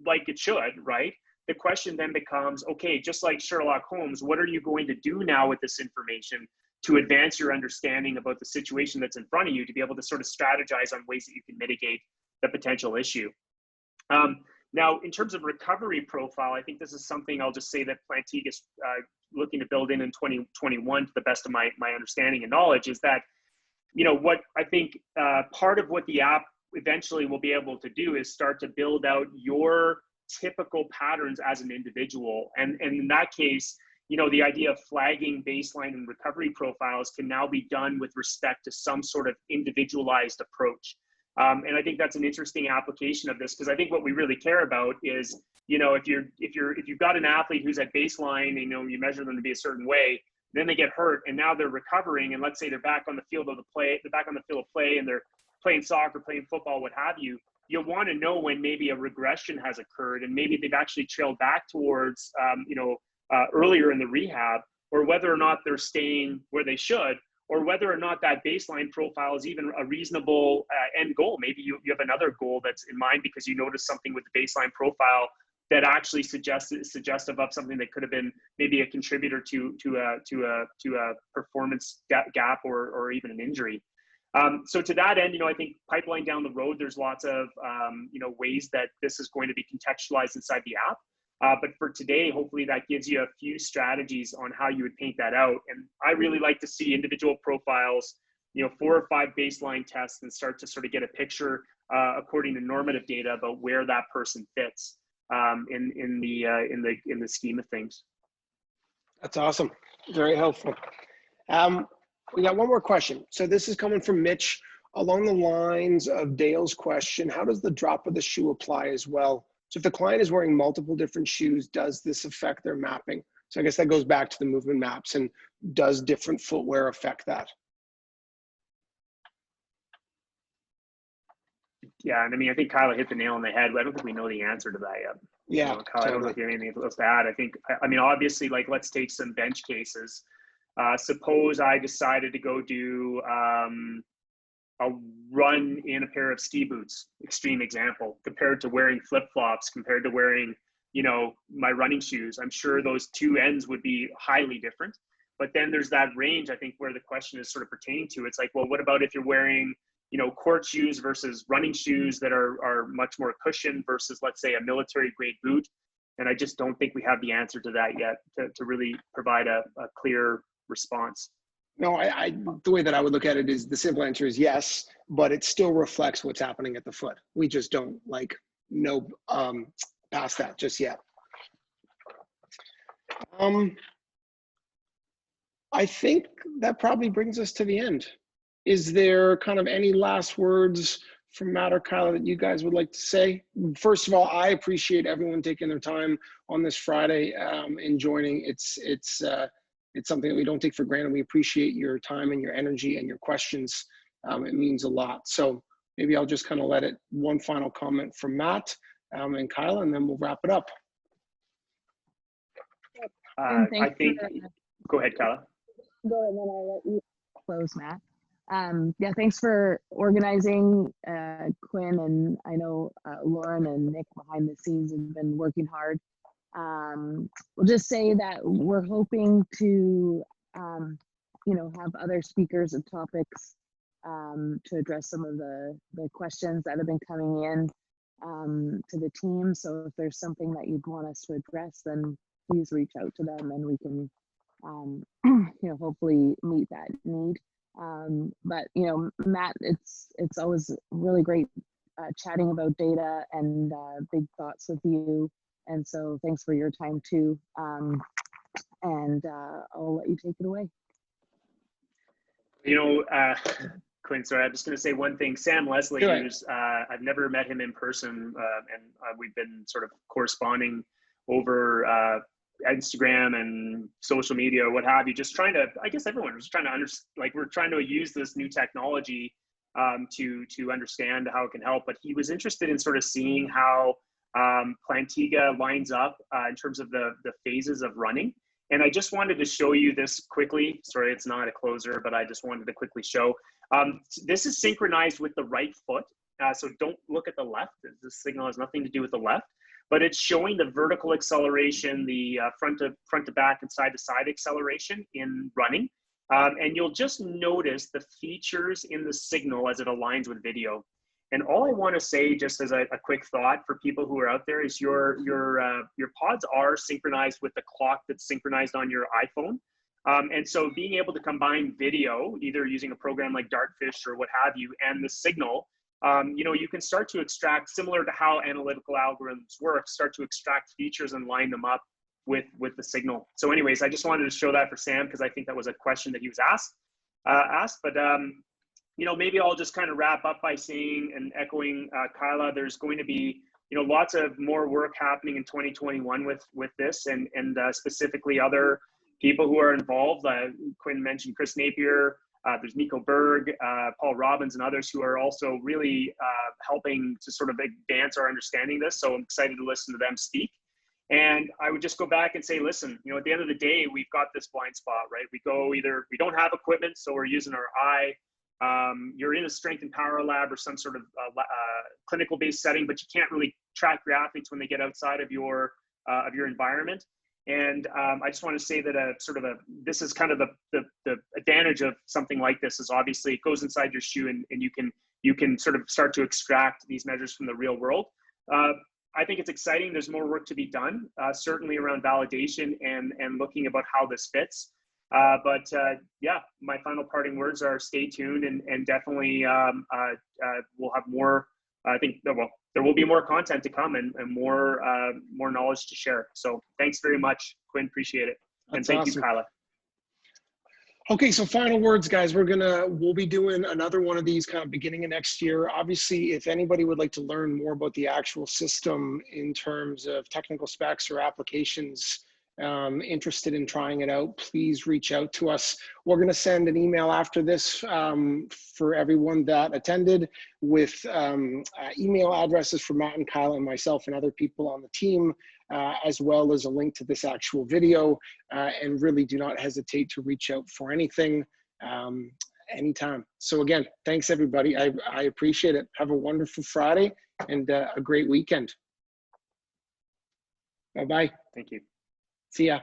like it should, right? The question then becomes, okay, just like Sherlock Holmes, what are you going to do now with this information to advance your understanding about the situation that's in front of you, to be able to sort of strategize on ways that you can mitigate the potential issue? Now, in terms of recovery profile, I think this is something I'll just say that Plantiga is looking to build in 2021 to the best of my understanding and knowledge, is that, what I think part of what the app eventually will be able to do is start to build out your typical patterns as an individual. And in that case, the idea of flagging baseline and recovery profiles can now be done with respect to some sort of individualized approach. And I think that's an interesting application of this, because I think what we really care about is, if you've got an athlete who's at baseline, you measure them to be a certain way, then they get hurt and now they're recovering, and let's say they're back on the field of play and they're playing soccer, playing football, what have you. You'll want to know when maybe a regression has occurred and maybe they've actually trailed back towards, earlier in the rehab, or whether or not they're staying where they should, or whether or not that baseline profile is even a reasonable end goal. Maybe you have another goal that's in mind because you noticed something with the baseline profile that actually suggestive of something that could have been maybe a contributor to a performance gap or even an injury. So to that end, I think pipeline down the road, there's lots of ways that this is going to be contextualized inside the app. But for today, hopefully that gives you a few strategies on how you would paint that out. And I really like to see individual profiles, 4 or 5 baseline tests, and start to sort of get a picture according to normative data about where that person fits in the scheme of things. That's awesome. Very helpful. We got one more question. So this is coming from Mitch along the lines of Dale's question. How does the drop of the shoe apply as well? So if the client is wearing multiple different shoes, does this affect their mapping? So I guess that goes back to the movement maps, and does different footwear affect that? Yeah, and I mean, I think Kaila hit the nail on the head. I don't think we know the answer to that yet. Yeah, you know, Kaila, I don't know if you have anything else to add. I mean, obviously, like, let's take some bench cases. Suppose I decided to go do a run in a pair of ski boots, extreme example, compared to wearing flip-flops, compared to wearing, you know, my running shoes. I'm sure those two ends would be highly different. But then there's that range, I think, where the question is sort of pertaining to. It's like, well, what about if you're wearing, you know, court shoes versus running shoes that are much more cushioned versus, let's say, a military grade boot? And I just don't think we have the answer to that yet to really provide a clear response. No, the way that I would look at it is the simple answer is yes, but it still reflects what's happening at the foot. We just don't know past that just yet. I think that probably brings us to the end. Is there kind of any last words from Matt or Kaila that you guys would like to say? First of all, I appreciate everyone taking their time on this Friday and joining. It's something that we don't take for granted. We appreciate your time and your energy and your questions. It means a lot. So maybe I'll just kind of let it, one final comment from Matt and Kaila, and then we'll wrap it up. I think, go ahead, Kaila. Go ahead, and then I'll let you close, Matt. Yeah, thanks for organizing, Quinn, and I know Lauren and Nick behind the scenes have been working hard. We'll just say that we're hoping to, you know, have other speakers and topics to address some of the questions that have been coming in to the team. So if there's something that you'd want us to address, then please reach out to them and we can, you know, hopefully meet that need. But, you know, Matt, it's always really great chatting about data and big thoughts with you. And so thanks for your time too. And I'll let you take it away. You know, Quinn, sorry, I'm just going to say one thing. Sam Leslie, who's, I've never met him in person, and we've been sort of corresponding over Instagram and social media or what have you, just trying to, I guess everyone was trying to understand, like, we're trying to use this new technology to understand how it can help. But he was interested in sort of seeing how Plantiga lines up in terms of the phases of running. And I just wanted to show you this quickly. Sorry, it's not a closer, but I just wanted to quickly show. This is synchronized with the right foot. So don't look at the left. This signal has nothing to do with the left, but it's showing the vertical acceleration, the front to back and side to side acceleration in running. And you'll just notice the features in the signal as it aligns with video. And all I want to say, just as a quick thought for people who are out there, is your pods are synchronized with the clock that's synchronized on your iPhone. And so being able to combine video, either using a program like Dartfish or what have you, and the signal, you know, you can start to extract, similar to how analytical algorithms work, start to extract features and line them up with the signal. So anyways, I just wanted to show that for Sam, because I think that was a question that he was asked. But you know, maybe I'll just kind of wrap up by saying and echoing Kaila, there's going to be, you know, lots of more work happening in 2021 with this, and specifically other people who are involved. Quinn mentioned Chris Napier, there's Nico Berg, Paul Robbins, and others who are also really helping to sort of advance our understanding of this. So I'm excited to listen to them speak. And I would just go back and say, listen, you know, at the end of the day, we've got this blind spot, right? We go either, we don't have equipment, so we're using our eye. You're in a strength and power lab or some sort of clinical based setting, but you can't really track your athletes when they get outside of your environment. And I just want to say that this is kind of the advantage of something like this is obviously it goes inside your shoe, and you can sort of start to extract these measures from the real world. I think it's exciting. There's more work to be done, certainly around validation and looking about how this fits. But yeah, my final parting words are stay tuned, and definitely we'll have more. I think there will be more content to come and more knowledge to share. So thanks very much, Quinn. Appreciate it. And thank you, Kaila. Okay, so final words, guys. We'll be doing another one of these kind of beginning of next year. Obviously, if anybody would like to learn more about the actual system in terms of technical specs or applications, interested in trying it out, please reach out to us. We're going to send an email after this for everyone that attended with email addresses for Matt and Kyle and myself and other people on the team, as well as a link to this actual video. And really do not hesitate to reach out for anything anytime. So again, thanks everybody. I appreciate it. Have a wonderful Friday and a great weekend. Bye-bye. Thank you. See ya.